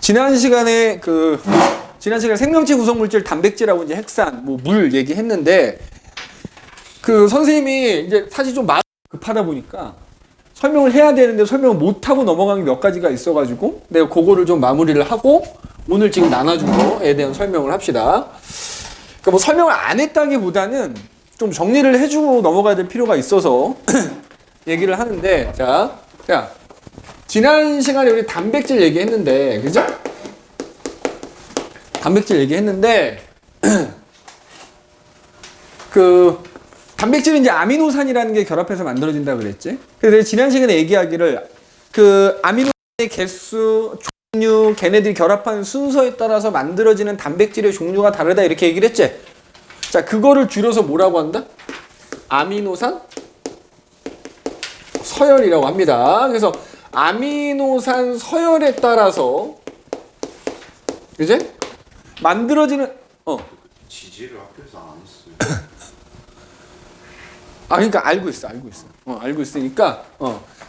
지난 시간에 생명체 구성물질 단백질하고 이제 핵산, 뭐 물 얘기했는데 그 선생님이 이제 사실 좀 마음 급하다 보니까 설명을 해야 되는데 설명을 못 하고 넘어간 게 몇 가지가 있어가지고 내가 그거를 좀 마무리를 하고 오늘 지금 나눠준 거에 대한 설명을 합시다. 그러니까 뭐 설명을 안 했다기보다는 좀 정리를 해주고 넘어가야 될 필요가 있어서 얘기를 하는데 자, 지난 시간에 우리 단백질 얘기했는데 그죠? 단백질 얘기했는데 그 단백질은 이제 아미노산이라는 게 결합해서 만들어진다 그랬지? 그래서 지난 시간에 얘기하기를 그 아미노산의 개수, 종류, 걔네들이 결합하는 순서에 따라서 만들어지는 단백질의 종류가 다르다 이렇게 얘기를 했지? 자, 그거를 줄여서 뭐라고 한다? 아미노산 서열이라고 합니다. 그래서 아미노산 서열에 따라서 이제 만들어지는 지지를 학교에서 안 했어요. 그러니까 알고 있어. 알고 있으니까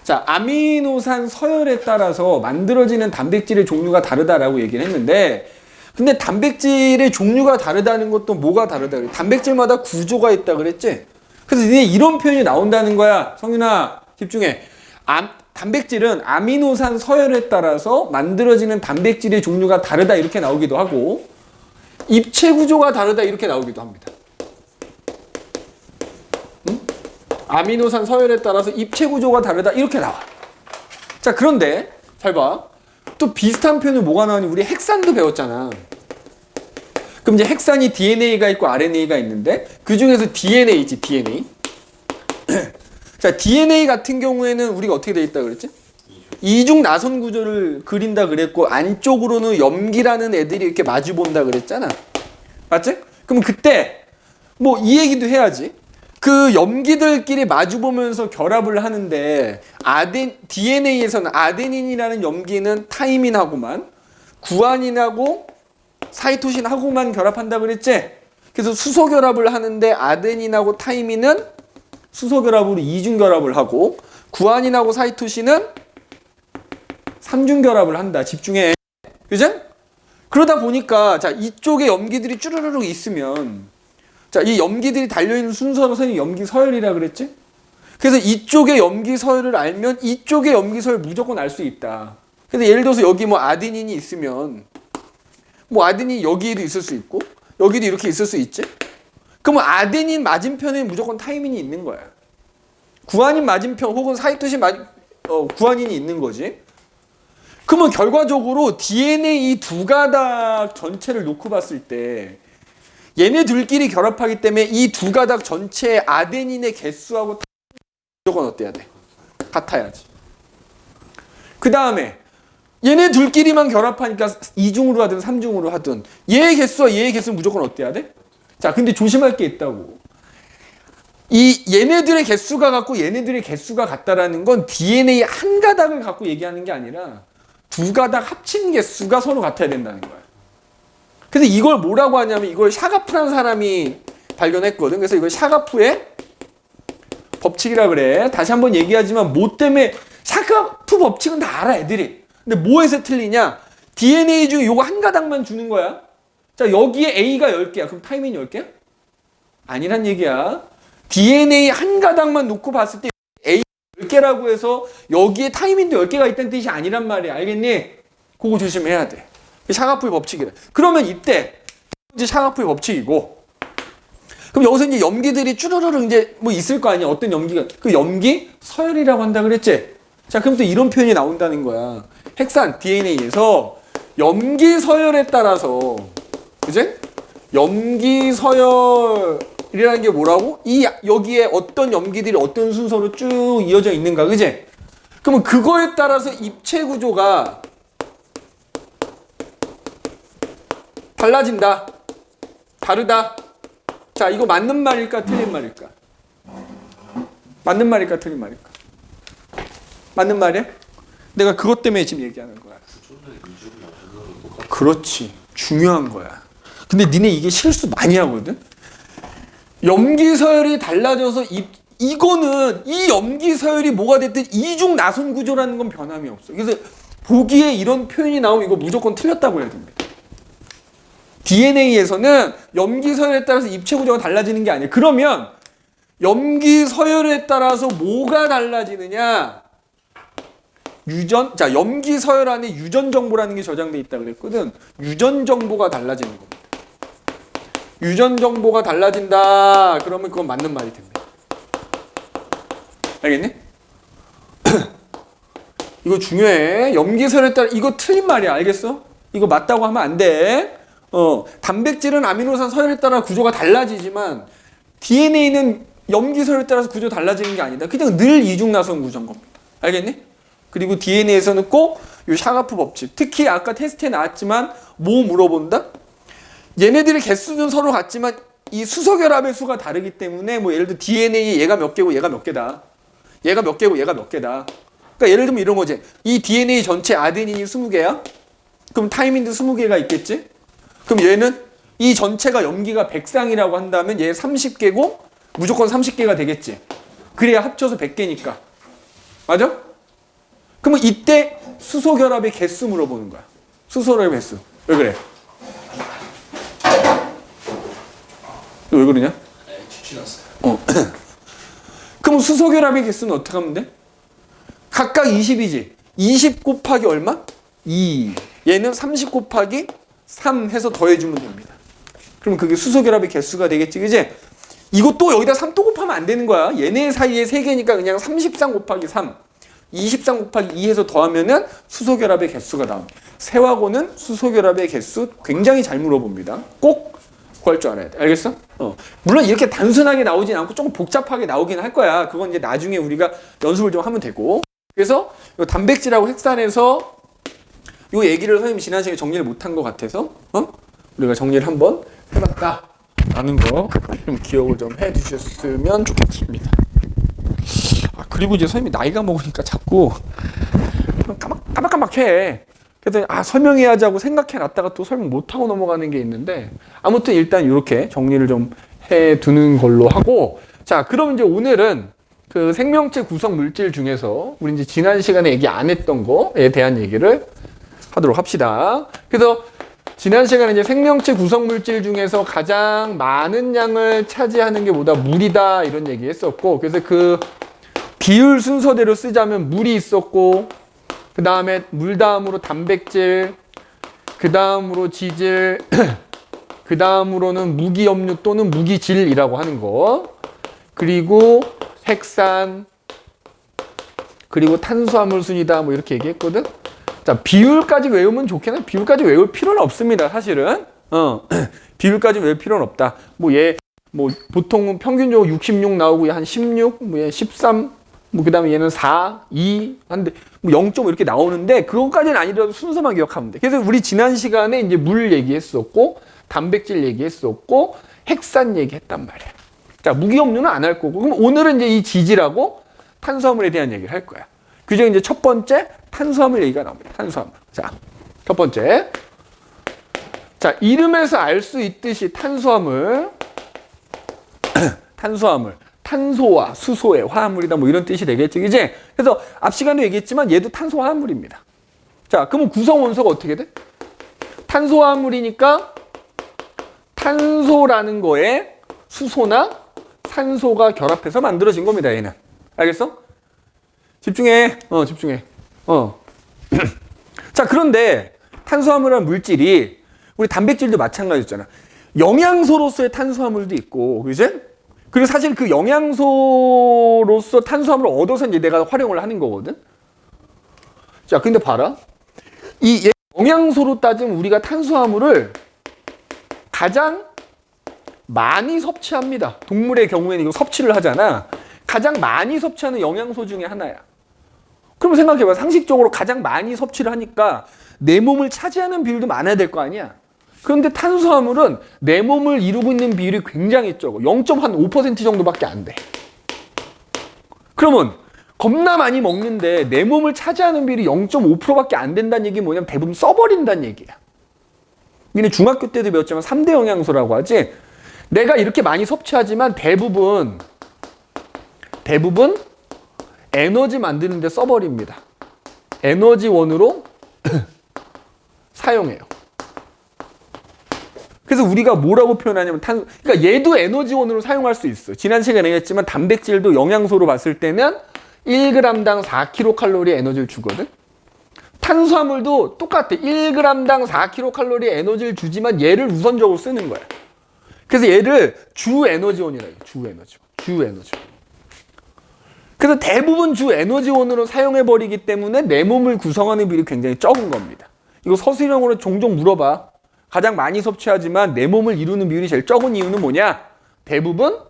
자, 아미노산 서열에 따라서 만들어지는 단백질의 종류가 다르다라고 얘기를 했는데 근데 단백질의 종류가 다르다는 것도 뭐가 다르다 그래? 단백질마다 구조가 있다 그랬지? 그래서 니네 이런 표현이 나온다는 거야. 성윤아 집중해. 단백질은 아미노산 서열에 따라서 만들어지는 단백질의 종류가 다르다 이렇게 나오기도 하고 입체 구조가 다르다 이렇게 나오기도 합니다. 응? 아미노산 서열에 따라서 입체 구조가 다르다 이렇게 나와. 자, 그런데 잘 봐. 또 비슷한 표현은 뭐가 나오니? 우리 핵산도 배웠잖아. 그럼 이제 핵산이 DNA가 있고 RNA가 있는데 그 중에서 DNA지, DNA. 자, DNA 같은 경우에는 우리가 어떻게 돼 있다 그랬지? 이중 나선 구조를 그린다 그랬고 안쪽으로는 염기라는 애들이 이렇게 마주 본다 그랬잖아. 맞지? 그럼 그때 뭐 이 얘기도 해야지. 그 염기들끼리 마주 보면서 결합을 하는데 DNA에서는 아데닌이라는 염기는 타이민하고만 구아닌하고 사이토신하고만 결합한다 그랬지? 그래서 수소 결합을 하는데 아데닌하고 타이민은 수소 결합으로 이중 결합을 하고 구아닌하고 사이토신은 삼중 결합을 한다. 집중해. 그죠? 그러다 보니까 자, 이쪽에 염기들이 쭈르르륵 있으면 자, 이 염기들이 달려있는 순서는 염기 서열이라 그랬지? 그래서 이쪽에 염기 서열을 알면 이쪽에 염기 서열 무조건 알 수 있다. 근데 예를 들어서 여기 뭐 아데닌이 있으면 뭐 아데닌이 여기에도 있을 수 있고 여기도 이렇게 있을 수 있지? 그러면 아데닌 맞은편에 무조건 타이민이 있는 거야. 구아닌 맞은편 혹은 사이토신 구아닌이 있는 거지. 그러면 결과적으로 DNA 이 두 가닥 전체를 놓고 봤을 때 얘네들끼리 결합하기 때문에 이 두 가닥 전체의 아데닌의 개수하고 무조건 어때야 돼? 같아야지. 그 다음에 얘네들끼리만 결합하니까 2중으로 하든 3중으로 하든 얘의 개수와 얘의 개수는 무조건 어때야 돼? 자, 근데 조심할 게 있다고. 얘네들의 개수가 같고 얘네들의 개수가 같다라는 건 DNA 한 가닥을 갖고 얘기하는 게 아니라 두 가닥 합친 개수가 서로 같아야 된다는 거야. 그래서 이걸 뭐라고 하냐면 이걸 샤가프라는 사람이 발견했거든. 그래서 이걸 샤가프의 법칙이라 그래. 다시 한번 얘기하지만 뭐 때문에 샤가프 법칙은 다 알아 애들이. 근데 뭐에서 틀리냐? DNA 중에 요거 한 가닥만 주는 거야. 자, 여기에 A가 10개야. 그럼 타이밍이 10개야? 아니란 얘기야. DNA 한 가닥만 놓고 봤을 때 A 10개라고 해서 여기에 타이밍도 10개가 있다는 뜻이 아니란 말이야. 알겠니? 그거 조심해야 돼. 샤가프의 법칙이래. 그러면 이때 이제 샤가프의 법칙이고 그럼 여기서 이제 염기들이 쭈르르르 이제 뭐 있을 거 아니야. 어떤 염기가 그 염기 서열이라고 한다 그랬지? 자, 그럼 또 이런 표현이 나온다는 거야. 핵산 DNA에서 염기 서열에 따라서 그지? 염기 서열이라는 게 뭐라고? 여기에 어떤 염기들이 어떤 순서로 쭉 이어져 있는가, 그지? 그러면 그거에 따라서 입체 구조가 달라진다. 다르다. 자, 이거 맞는 말일까, 틀린 말일까? 맞는 말일까, 틀린 말일까? 맞는 말이야? 내가 그것 때문에 지금 얘기하는 거야. 그렇지. 중요한 거야. 근데 니네 이게 실수 많이 하거든? 염기 서열이 달라져서 이거는 이 염기 서열이 뭐가 됐든 이중 나선 구조라는 건 변함이 없어. 그래서 보기에 이런 표현이 나오면 이거 무조건 틀렸다고 해야 됩니다. DNA에서는 염기 서열에 따라서 입체 구조가 달라지는 게 아니에요. 그러면 염기 서열에 따라서 뭐가 달라지느냐? 자, 염기 서열 안에 유전 정보라는 게 저장돼 있다 그랬거든. 유전 정보가 달라지는 겁니다. 유전 정보가 달라진다. 그러면 그건 맞는 말이 됩니다. 알겠니? 이거 중요해. 염기 서열에 따라 이거 틀린 말이야. 알겠어? 이거 맞다고 하면 안 돼. 단백질은 아미노산 서열에 따라 구조가 달라지지만 DNA는 염기 서열에 따라서 구조 달라지는 게 아니다. 그냥 늘 이중나선 구조인 겁니다. 알겠니? 그리고 DNA에서는 꼭 이 샤가프 법칙. 특히 아까 테스트에 나왔지만 뭐 물어본다? 얘네들의 개수는 서로 같지만 이 수소결합의 수가 다르기 때문에 뭐 예를 들어 DNA 얘가 몇 개고 얘가 몇 개다. 얘가 몇 개고 얘가 몇 개다. 그러니까 예를 들면 이런 거지. 이 DNA 전체 아데닌이 20개야? 그럼 타이민도 20개가 있겠지? 그럼 얘는 이 전체가 염기가 100쌍이라고 한다면 얘 30개고 무조건 30개가 되겠지. 그래야 합쳐서 100개니까. 맞아? 그러면 이때 수소결합의 개수 물어보는 거야. 수소결합의 개수. 왜 그래? 너 왜 그러냐? 추출났어요. 그럼 수소결합의 개수는 어떻게 하면 돼? 각각 20이지. 20 곱하기 얼마? 2. 얘는 30 곱하기 3 해서 더해주면 됩니다. 그럼 그게 수소결합의 개수가 되겠지, 그지? 이것도 여기다 3 또 곱하면 안 되는 거야. 얘네 사이에 3개니까 그냥 33 곱하기 3. 23 곱하기 2 해서 더하면은 수소결합의 개수가 나옵니다. 세화고는 수소결합의 개수 굉장히 잘 물어봅니다. 꼭 구할 줄 알아야 돼. 알겠어? 물론 이렇게 단순하게 나오진 않고 조금 복잡하게 나오긴 할 거야. 그건 이제 나중에 우리가 연습을 좀 하면 되고. 그래서 요 단백질하고 핵산에서 요 얘기를 선생님이 지난 시간에 정리를 못한 것 같아서 우리가 정리를 한번 해봤다라는 거 좀 기억을 좀 해두셨으면 좋겠습니다. 그리고 이제 선생님이 나이가 먹으니까 자꾸 까막까막해. 그래서 설명해야 하자고 생각해놨다가 또 설명 못하고 넘어가는 게 있는데 아무튼 일단 이렇게 정리를 좀 해두는 걸로 하고, 자, 그럼 이제 오늘은 그 생명체 구성 물질 중에서 우리 이제 지난 시간에 얘기 안 했던 거에 대한 얘기를 하도록 합시다. 그래서 지난 시간에 이제 생명체 구성 물질 중에서 가장 많은 양을 차지하는 게 뭐다? 물이다, 이런 얘기 했었고, 그래서 그 비율 순서대로 쓰자면 물이 있었고, 그 다음에 물 다음으로 단백질, 그 다음으로 지질, 그 다음으로는 무기염류 또는 무기질이라고 하는 거, 그리고 핵산, 그리고 탄수화물 순이다, 뭐 이렇게 얘기했거든. 자, 비율까지 외우면 좋겠네. 비율까지 외울 필요는 없습니다, 사실은. 비율까지 외울 필요는 없다. 뭐 보통은 평균적으로 66 나오고 한 16, 뭐 얘 13, 뭐 그다음에 얘는 4, 2, 한데 뭐 0.5 이렇게 나오는데 그것까지는 아니라도 순서만 기억하면 돼. 그래서 우리 지난 시간에 이제 물 얘기했었고, 단백질 얘기했었고, 핵산 얘기했단 말이야. 자, 무기염류는 안 할 거고, 그럼 오늘은 이제 이 지질하고 탄수화물에 대한 얘기를 할 거야. 그중에 이제 첫 번째 탄수화물 얘기가 나옵니다. 탄수화물. 자, 첫 번째. 자, 이름에서 알 수 있듯이 탄수화물, 탄수화물. 탄소와 수소의 화합물이다, 뭐 이런 뜻이 되겠지, 이제. 그래서 앞 시간에 얘기했지만 얘도 탄소 화합물입니다. 자, 그러면 구성 원소가 어떻게 돼? 탄소 화합물이니까 탄소라는 거에 수소나 산소가 결합해서 만들어진 겁니다, 얘는. 알겠어? 집중해. 집중해. 자, 그런데 탄수화물이라는 물질이 우리 단백질도 마찬가지였잖아. 영양소로서의 탄수화물도 있고, 그지? 그리고 사실 그 영양소로서 탄수화물을 얻어서 이제 내가 활용을 하는 거거든. 자, 근데 봐라. 이 영양소로 따지면 우리가 탄수화물을 가장 많이 섭취합니다. 동물의 경우에는 이거 섭취를 하잖아. 가장 많이 섭취하는 영양소 중에 하나야. 그럼 생각해봐. 상식적으로 가장 많이 섭취를 하니까 내 몸을 차지하는 비율도 많아야 될 거 아니야. 그런데 탄수화물은 내 몸을 이루고 있는 비율이 굉장히 적어. 0.5% 정도밖에 안 돼. 그러면 겁나 많이 먹는데 내 몸을 차지하는 비율이 0.5%밖에 안 된다는 얘기는 뭐냐면 대부분 써버린다는 얘기야. 우리는 중학교 때도 배웠지만 3대 영양소라고 하지. 내가 이렇게 많이 섭취하지만 대부분 에너지 만드는 데 써버립니다. 에너지원으로 사용해요. 그래서 우리가 뭐라고 표현하냐면 그러니까 얘도 에너지원으로 사용할 수 있어. 지난 시간에 얘기했지만 단백질도 영양소로 봤을 때는 1g당 4kcal 에너지를 주거든. 탄수화물도 똑같아. 1g당 4kcal의 에너지를 주지만 얘를 우선적으로 쓰는 거야. 그래서 얘를 주 에너지원이라고 해요. 주 에너지원. 그래서 대부분 주 에너지원으로 사용해버리기 때문에 내 몸을 구성하는 비율이 굉장히 적은 겁니다. 이거 서술형으로 종종 물어봐. 가장 많이 섭취하지만 내 몸을 이루는 비율이 제일 적은 이유는 뭐냐? 대부분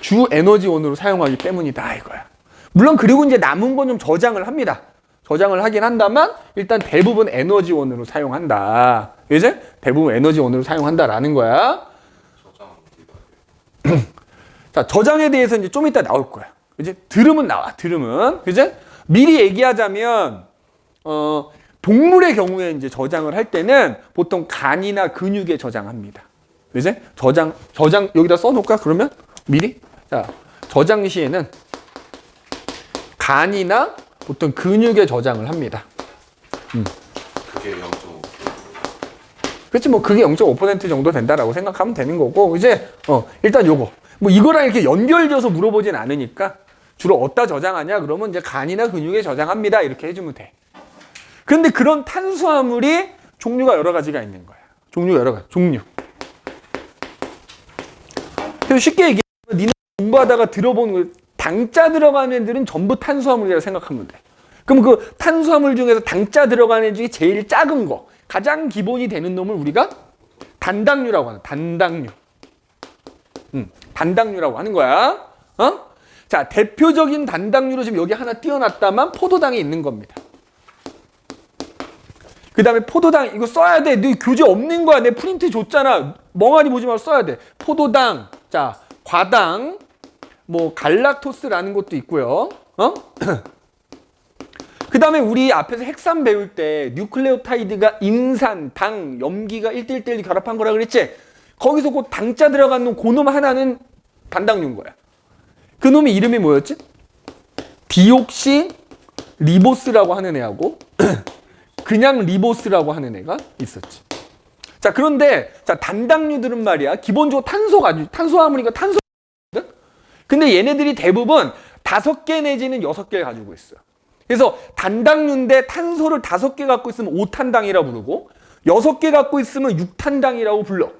주 에너지원으로 사용하기 때문이다 이거야. 물론 그리고 이제 남은 건 좀 저장을 합니다. 저장을 하긴 한다만 일단 대부분 에너지원으로 사용한다. 이제 대부분 에너지원으로 사용한다라는 거야. 저장 어디다 해요? 자, 저장에 대해서 이제 좀 이따 나올 거야. 이제 들으면 나와. 들으면. 이제 미리 얘기하자면 동물의 경우에 이제 저장을 할 때는 보통 간이나 근육에 저장합니다. 이제 저장 여기다 써놓을까? 그러면 미리 자 저장 시에는 간이나 보통 근육에 저장을 합니다. 그게 0.5%. 그렇지 뭐 그게 0.5% 정도 된다라고 생각하면 되는 거고 이제 일단 요거 뭐 이거랑 이렇게 연결져서 물어보진 않으니까 주로 어디다 저장하냐 그러면 이제 간이나 근육에 저장합니다 이렇게 해주면 돼. 그런데 그런 탄수화물이 종류가 여러 가지가 있는 거야. 종류가 여러 가지. 종류. 그래서 쉽게 얘기하면 니네 공부하다가 들어본 거 당자 들어가는 애들은 전부 탄수화물이라고 생각하면 돼. 그럼 그 탄수화물 중에서 당자 들어가는 애 중에 제일 작은 거, 가장 기본이 되는 놈을 우리가 단당류라고 하는 단당류. 단당류라고 하는 거야. 자, 대표적인 단당류로 지금 여기 하나 띄워놨다만 포도당이 있는 겁니다. 그 다음에 포도당 이거 써야 돼. 너 교재 없는 거야. 내 프린트 줬잖아. 멍하니 보지 말고 써야 돼. 포도당, 자 과당, 뭐 갈락토스라는 것도 있고요. 그 다음에 우리 앞에서 핵산 배울 때 뉴클레오타이드가 인산, 당, 염기가 1:1:1 결합한 거라 그랬지? 거기서 그 당자 들어간 놈, 그 놈 하나는 단당류인 거야. 그 놈의 이름이 뭐였지? 디옥시 리보스라고 하는 애하고 그냥 리보스라고 하는 애가 있었지. 자, 그런데 자 단당류들은 말이야 기본적으로 탄수화물이니까 탄소거든. 근데 얘네들이 대부분 5개 내지는 6개를 가지고 있어요. 그래서 단당류인데 탄소를 5개 갖고 있으면 5탄당이라고 부르고 6개 갖고 있으면 6탄당이라고 불러.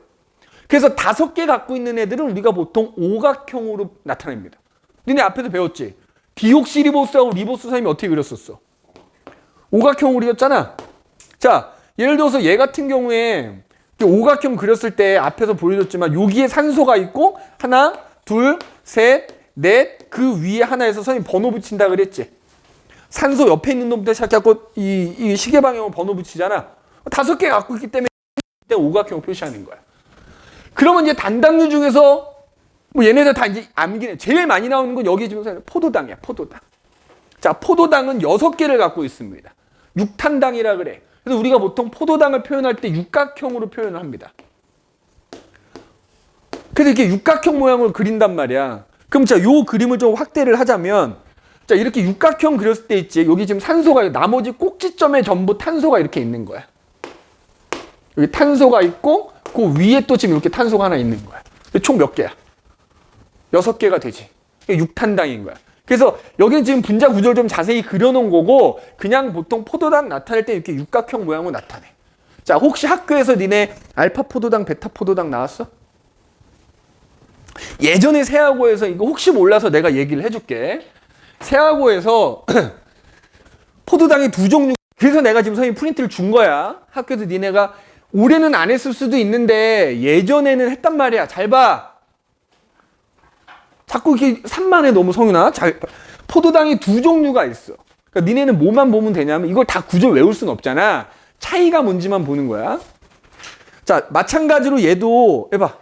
그래서 5개 갖고 있는 애들은 우리가 보통 오각형으로 나타냅니다. 너네 앞에서 배웠지? 디옥시리보스하고 리보스 선생님이 어떻게 그렸었어? 오각형으로 그렸잖아. 자, 예를 들어서 얘 같은 경우에 오각형 그렸을 때 앞에서 보여줬지만 여기에 산소가 있고 하나, 둘, 셋, 넷 그 위에 하나에서 선생님 번호 붙인다 그랬지. 산소 옆에 있는 놈부터 시작해서 이 시계 방향으로 번호 붙이잖아. 5개 갖고 있기 때문에 오각형 표시하는 거야. 그러면 이제 단당류 중에서 뭐 얘네들 다 이제 암기네. 제일 많이 나오는 건 여기 지금 포도당이야. 포도당. 자, 포도당은 6개를 갖고 있습니다. 육탄당이라 그래. 그래서 우리가 보통 포도당을 표현할 때 육각형으로 표현을 합니다. 그래서 이렇게 육각형 모양을 그린단 말이야. 그럼 자, 요 그림을 좀 확대를 하자면 자, 이렇게 육각형 그렸을 때 있지. 여기 지금 산소가 나머지 꼭지점에 전부 탄소가 이렇게 있는 거야. 여기 탄소가 있고 그 위에 또 지금 이렇게 탄소가 하나 있는 거야. 총 몇 개야? 6개가 되지. 이게 육탄당인 거야. 그래서 여기는 지금 분자 구조를 좀 자세히 그려놓은 거고 그냥 보통 포도당 나타낼 때 이렇게 육각형 모양으로 나타내. 자, 혹시 학교에서 니네 알파 포도당, 베타 포도당 나왔어? 예전에 세하고에서 이거 혹시 몰라서 내가 얘기를 해줄게. 세하고에서 포도당이 2종류. 그래서 내가 지금 선생님 프린트를 준 거야. 학교에서 니네가 올해는 안 했을 수도 있는데 예전에는 했단 말이야. 잘 봐. 자꾸 이렇게 산만해 너무 성윤아. 포도당이 2종류가 있어. 그러니까 니네는 뭐만 보면 되냐면 이걸 다 구조 외울 순 없잖아. 차이가 뭔지만 보는 거야. 자, 마찬가지로 얘도 해봐.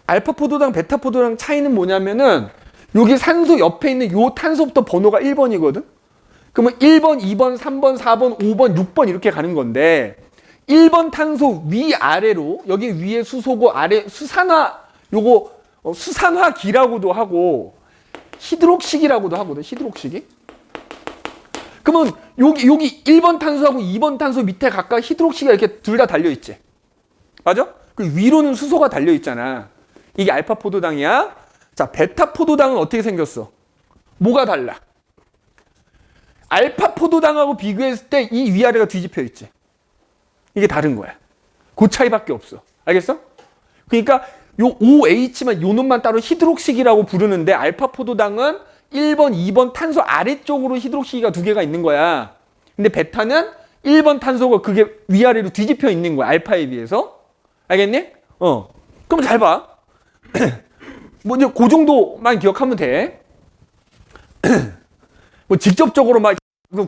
알파 포도당, 베타 포도당 차이는 뭐냐면은 여기 산소 옆에 있는 요 탄소부터 번호가 1번이거든. 그러면 1번, 2번, 3번, 4번, 5번, 6번 이렇게 가는 건데 1번 탄소 위아래로 여기 위에 수소고 아래 수산화 요거 수산화기라고도 하고 히드록식이라고도 하거든. 히드록식이. 그러면 여기 1번 탄소하고 2번 탄소 밑에 각각 히드록시가 이렇게 둘 다 달려 있지. 맞아? 그 위로는 수소가 달려 있잖아. 이게 알파 포도당이야. 자, 베타 포도당은 어떻게 생겼어? 뭐가 달라? 알파 포도당하고 비교했을 때 이 위아래가 뒤집혀 있지. 이게 다른 거야. 그 차이밖에 없어. 알겠어? 그러니까 요 OH만 요 놈만 따로 히드록식이라고 부르는데 알파 포도당은 1번, 2번 탄소 아래쪽으로 히드록시기가 두 개가 있는 거야. 근데 베타는 1번 탄소가 그게 위아래로 뒤집혀 있는 거야. 알파에 비해서. 알겠니? 그럼 잘 봐. 뭐 이제 그 정도만 기억하면 돼. 뭐 직접적으로 막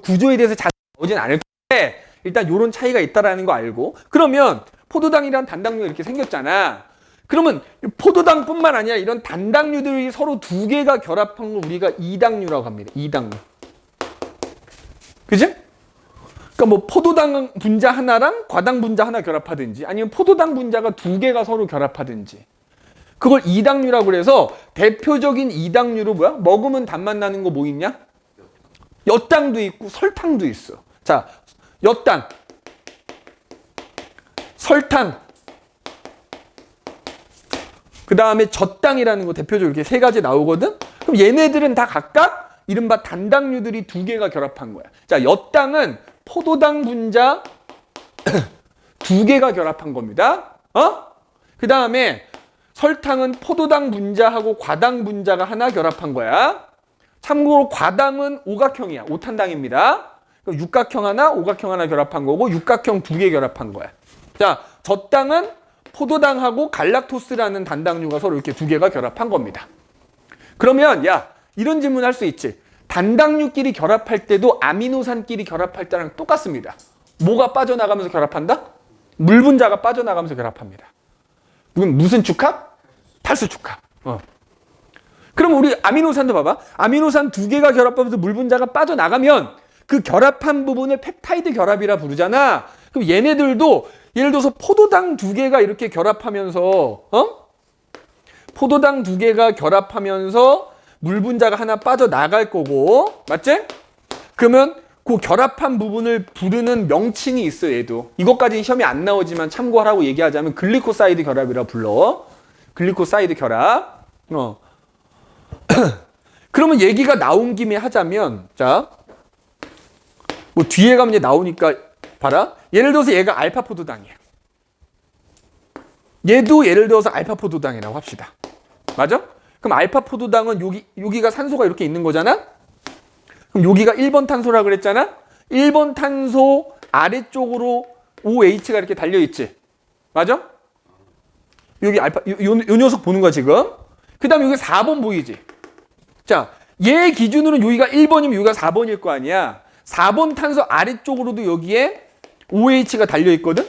구조에 대해서 자세히 나오진 않을 텐데 일단 요런 차이가 있다라는 거 알고, 그러면 포도당이란 단당류가 이렇게 생겼잖아. 그러면 포도당뿐만 아니라 이런 단당류들이 서로 두 개가 결합한 걸 우리가 이당류라고 합니다. 이당류. 그지? 그러니까 뭐 포도당 분자 하나랑 과당 분자 하나 결합하든지 아니면 포도당 분자가 두 개가 서로 결합하든지 그걸 이당류라고 그래서 대표적인 이당류로 뭐야? 먹으면 단맛 나는 거 뭐 있냐? 엿당도 있고 설탕도 있어. 자, 엿당, 설탕, 그 다음에 젖당이라는 거 대표적으로 이렇게 세 가지 나오거든? 그럼 얘네들은 다 각각 이른바 단당류들이 두 개가 결합한 거야. 자, 엿당은 포도당 분자 두 개가 결합한 겁니다. 그 다음에 설탕은 포도당 분자하고 과당 분자가 하나 결합한 거야. 참고로 과당은 오각형이야. 오탄당입니다. 육각형 하나, 오각형 하나 결합한 거고 육각형 두 개 결합한 거야. 자, 젖당은 포도당하고 갈락토스라는 단당류가 서로 이렇게 두 개가 결합한 겁니다. 그러면 야, 이런 질문 할 수 있지. 단당류끼리 결합할 때도 아미노산끼리 결합할 때랑 똑같습니다. 뭐가 빠져나가면서 결합한다? 물 분자가 빠져나가면서 결합합니다. 무슨 축합? 탈수 축합. 그럼 우리 아미노산도 봐봐. 아미노산 두 개가 결합하면서 물 분자가 빠져나가면 그 결합한 부분을 펩타이드 결합이라 부르잖아. 그럼 얘네들도 예를 들어서 포도당 두 개가 이렇게 결합하면서 포도당 두 개가 결합하면서 물 분자가 하나 빠져나갈 거고, 맞지? 그러면 그 결합한 부분을 부르는 명칭이 있어. 얘도 이것까지는 시험에 안 나오지만 참고하라고 얘기하자면 글리코사이드 결합이라 불러. 글리코사이드 결합. 그러면 얘기가 나온 김에 하자면, 자, 뭐 뒤에 가면 이제 나오니까 봐라. 예를 들어서 얘가 알파 포도당이야. 얘도 예를 들어서 알파 포도당이라고 합시다. 맞아? 그럼 알파 포도당은 여기가 산소가 이렇게 있는 거잖아? 그럼 여기가 1번 탄소라 그랬잖아? 1번 탄소 아래쪽으로 OH가 이렇게 달려있지? 맞아? 여기 알파, 요 녀석 보는 거야, 지금. 그 다음에 여기 4번 보이지? 자, 얘 기준으로는 여기가 1번이면 여기가 4번일 거 아니야? 4번 탄소 아래쪽으로도 여기에 OH가 달려있거든?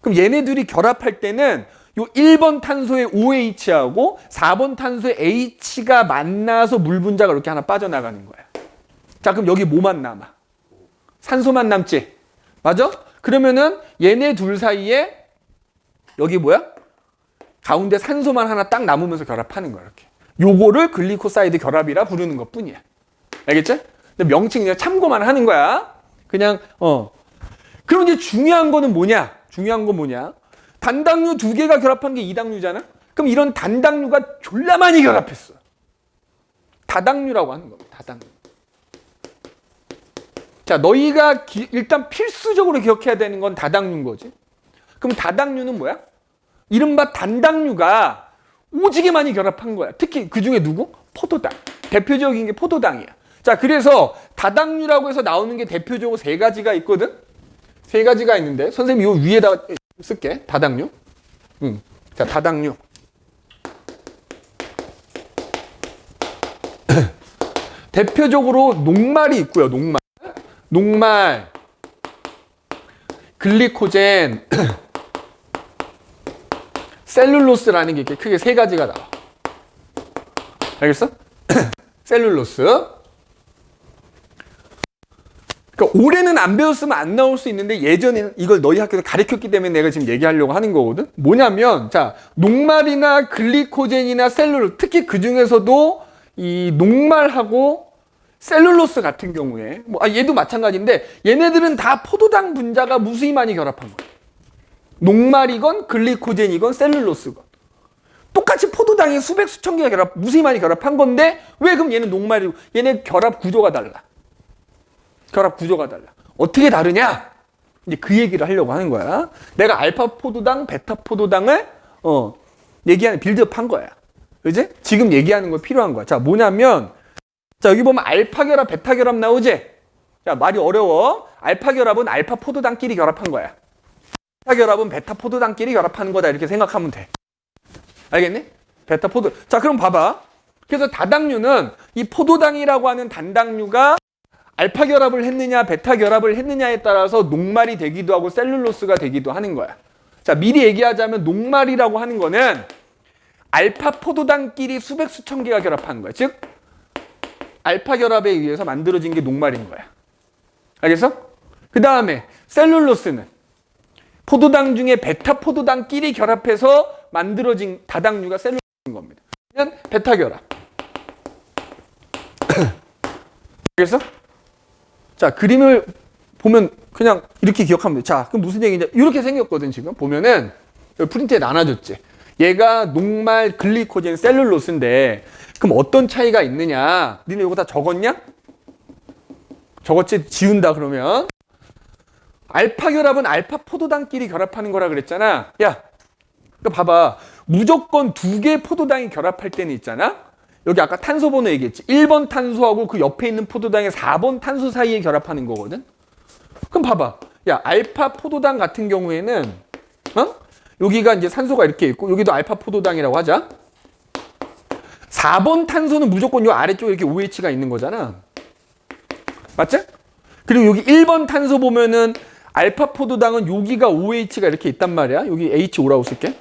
그럼 얘네들이 결합할 때는 요 1번 탄소의 OH하고 4번 탄소의 H가 만나서 물 분자가 이렇게 하나 빠져나가는 거야. 자, 그럼 여기 뭐만 남아? 산소만 남지? 맞아? 그러면은 얘네 둘 사이에 여기 뭐야? 가운데 산소만 하나 딱 남으면서 결합하는 거야, 이렇게. 요거를 글리코사이드 결합이라 부르는 것 뿐이야. 알겠지? 근데 명칭 그냥 참고만 하는 거야. 그냥, 그럼 이제 중요한 거는 뭐냐? 중요한 건 뭐냐? 단당류 두 개가 결합한 게 이당류잖아? 그럼 이런 단당류가 졸라 많이 결합했어. 다당류라고 하는 겁니다. 다당류. 자, 너희가 일단 필수적으로 기억해야 되는 건 다당류인 거지. 그럼 다당류는 뭐야? 이른바 단당류가 오지게 많이 결합한 거야. 특히 그 중에 누구? 포도당. 대표적인 게 포도당이야. 자, 그래서 다당류라고 해서 나오는 게 대표적으로 세 가지가 있거든? 세 가지가 있는데, 선생님이 요 위에다가 쓸게. 다당류. 자, 다당류. 대표적으로 녹말이 있고요. 녹말. 녹말, 글리코젠, 셀룰로스라는 게 이렇게 크게 세 가지가 나와. 알겠어? 셀룰로스. 그러니까 올해는 안 배웠으면 안 나올 수 있는데 예전에는 이걸 너희 학교에서 가르쳤기 때문에 내가 지금 얘기하려고 하는 거거든. 뭐냐면, 자, 녹말이나 글리코젠이나 셀룰로스, 특히 그 중에서도 이 녹말하고 셀룰로스 같은 경우에 얘도 마찬가지인데 얘네들은 다 포도당 분자가 무수히 많이 결합한 거예요. 녹말이건 글리코젠이건 셀룰로스건 똑같이 포도당이 수백 수천 개가 무수히 많이 결합한 건데 왜 그럼 얘는 녹말이고 얘네 결합 구조가 달라. 결합 구조가 달라. 어떻게 다르냐? 이제 그 얘기를 하려고 하는 거야. 내가 알파 포도당, 베타 포도당을 얘기하는 빌드업 한 거야. 그지? 지금 얘기하는 거 필요한 거야. 자, 뭐냐면 자, 여기 보면 알파 결합, 베타 결합 나오지? 자, 말이 어려워. 알파 결합은 알파 포도당끼리 결합한 거야. 베타 결합은 베타 포도당끼리 결합하는 거다. 이렇게 생각하면 돼. 알겠니? 베타 포도. 자, 그럼 봐봐. 그래서 다당류는 이 포도당이라고 하는 단당류가 알파 결합을 했느냐, 베타 결합을 했느냐에 따라서 녹말이 되기도 하고 셀룰로스가 되기도 하는 거야. 자, 미리 얘기하자면 녹말이라고 하는 거는 알파 포도당끼리 수백 수천 개가 결합하는 거야. 즉 알파 결합에 의해서 만들어진 게 녹말인 거야. 알겠어? 그 다음에 셀룰로스는 포도당 중에 베타 포도당끼리 결합해서 만들어진 다당류가 셀룰로스인 겁니다. 이건 베타 결합. 알겠어? 자, 그림을 보면 그냥 이렇게 기억하면 돼. 자, 그럼 무슨 얘기냐? 이렇게 생겼거든, 지금. 보면은 프린트에 나눠줬지. 얘가 녹말, 글리코젠, 셀룰로스인데 그럼 어떤 차이가 있느냐? 니네 이거 다 적었냐? 적었지? 지운다 그러면 알파 결합은 알파 포도당끼리 결합하는 거라 그랬잖아. 야, 그러니까 봐봐. 무조건 두 개의 포도당이 결합할 때는 있잖아. 여기 아까 탄소 번호 얘기했지. 1번 탄소하고 그 옆에 있는 포도당의 4번 탄소 사이에 결합하는 거거든. 그럼 봐봐. 야, 알파 포도당 같은 경우에는 여기가 이제 산소가 이렇게 있고 여기도 알파 포도당이라고 하자. 4번 탄소는 무조건 요 아래쪽에 이렇게 OH가 있는 거잖아. 맞지? 그리고 여기 1번 탄소 보면은 알파 포도당은 여기가 OH가 이렇게 있단 말이야. 여기 H5라고 쓸게.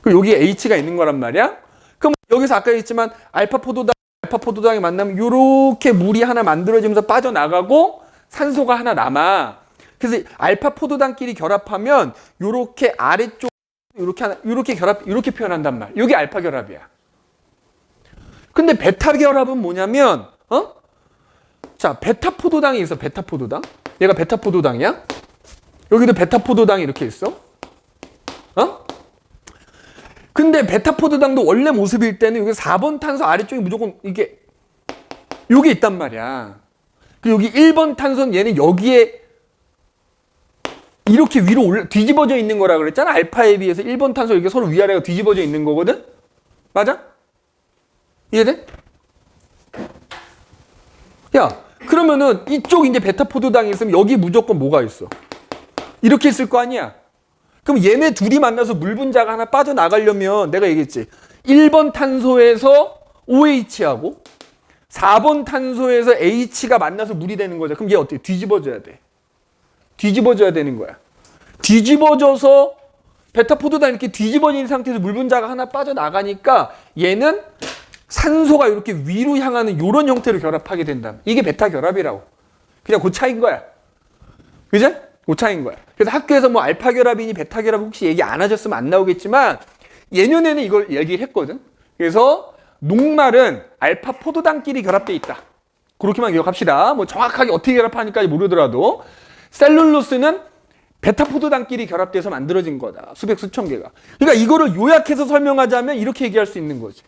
그리고 여기 H가 있는 거란 말이야. 그럼 여기서 아까 얘기했지만 알파 포도당이 만나면 이렇게 물이 하나 만들어지면서 빠져나가고 산소가 하나 남아. 그래서 알파 포도당끼리 결합하면 이렇게 아래쪽 이렇게 결합 이렇게 표현한단 말. 이게 알파 결합이야. 근데 베타 결합은 뭐냐면 자, 베타 포도당이 있어. 베타 포도당. 얘가 베타 포도당이야. 여기도 베타 포도당이 이렇게 있어. 근데 베타 포도당도 원래 모습일 때는 여기 4번 탄소 아래쪽에 무조건 이게 요게 있단 말이야. 그리고 여기 1번 탄소는 얘는 여기에 이렇게 위로 뒤집어져 있는 거라 그랬잖아. 알파에 비해서 1번 탄소 이렇게 서로 위아래가 뒤집어져 있는 거거든. 맞아? 이해돼? 야, 그러면은 이쪽 이제 베타 포도당이 있으면 여기 무조건 뭐가 있어? 이렇게 있을 거 아니야? 그럼 얘네 둘이 만나서 물 분자가 하나 빠져나가려면 내가 얘기했지. 1번 탄소에서 OH하고 4번 탄소에서 H가 만나서 물이 되는 거죠. 그럼 얘 어떻게? 뒤집어져야 돼. 뒤집어져야 되는 거야. 뒤집어져서 베타 포도당 이렇게 뒤집어진 상태에서 물 분자가 하나 빠져나가니까 얘는 산소가 이렇게 위로 향하는 이런 형태로 결합하게 된다. 이게 베타 결합이라고. 그냥 그 차이인 거야. 그죠? 그 차이인 거야. 그래서 학교에서 뭐 알파 결합이니 베타 결합 혹시 얘기 안 하셨으면 안 나오겠지만 예년에는 이걸 얘기를 했거든. 그래서 녹말은 알파 포도당끼리 결합돼 있다. 그렇게만 기억합시다. 뭐 정확하게 어떻게 결합하니까 모르더라도 셀룰로스는 베타 포도당끼리 결합돼서 만들어진 거다. 수백 수천 개가. 그러니까 이거를 요약해서 설명하자면 이렇게 얘기할 수 있는 거지.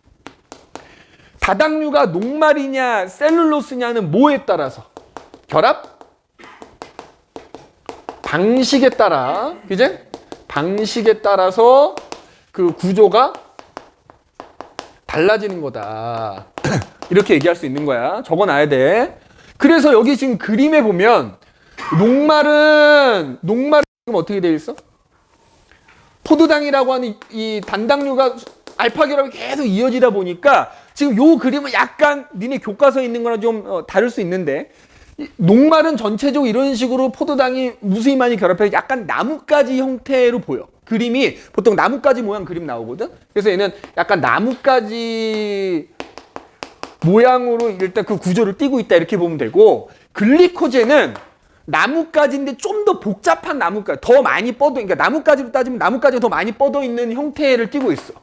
다당류가 녹말이냐 셀룰로스냐는 뭐에 따라서? 결합 방식에 따라, 그제? 방식에 따라서 그 구조가 달라지는 거다. 이렇게 얘기할 수 있는 거야. 적어놔야 돼. 그래서 여기 지금 그림에 보면 녹말은 지금 어떻게 되어 있어? 포도당이라고 하는 이 단당류가 알파 결합이 계속 이어지다 보니까 지금 요 그림은 약간 니네 교과서에 있는 거랑 좀 다를 수 있는데 녹말은 전체적으로 이런 식으로 포도당이 무수히 많이 결합해서 약간 나뭇가지 형태로 보여. 그림이 보통 나뭇가지 모양 그림 나오거든. 그래서 얘는 약간 나뭇가지 모양으로 일단 그 구조를 띠고 있다 이렇게 보면 되고, 글리코젠은 나뭇가지인데 좀 더 복잡한 나뭇가지, 더 많이 뻗어, 그러니까 나뭇가지로 따지면 나뭇가지가 더 많이 뻗어 있는 형태를 띠고 있어.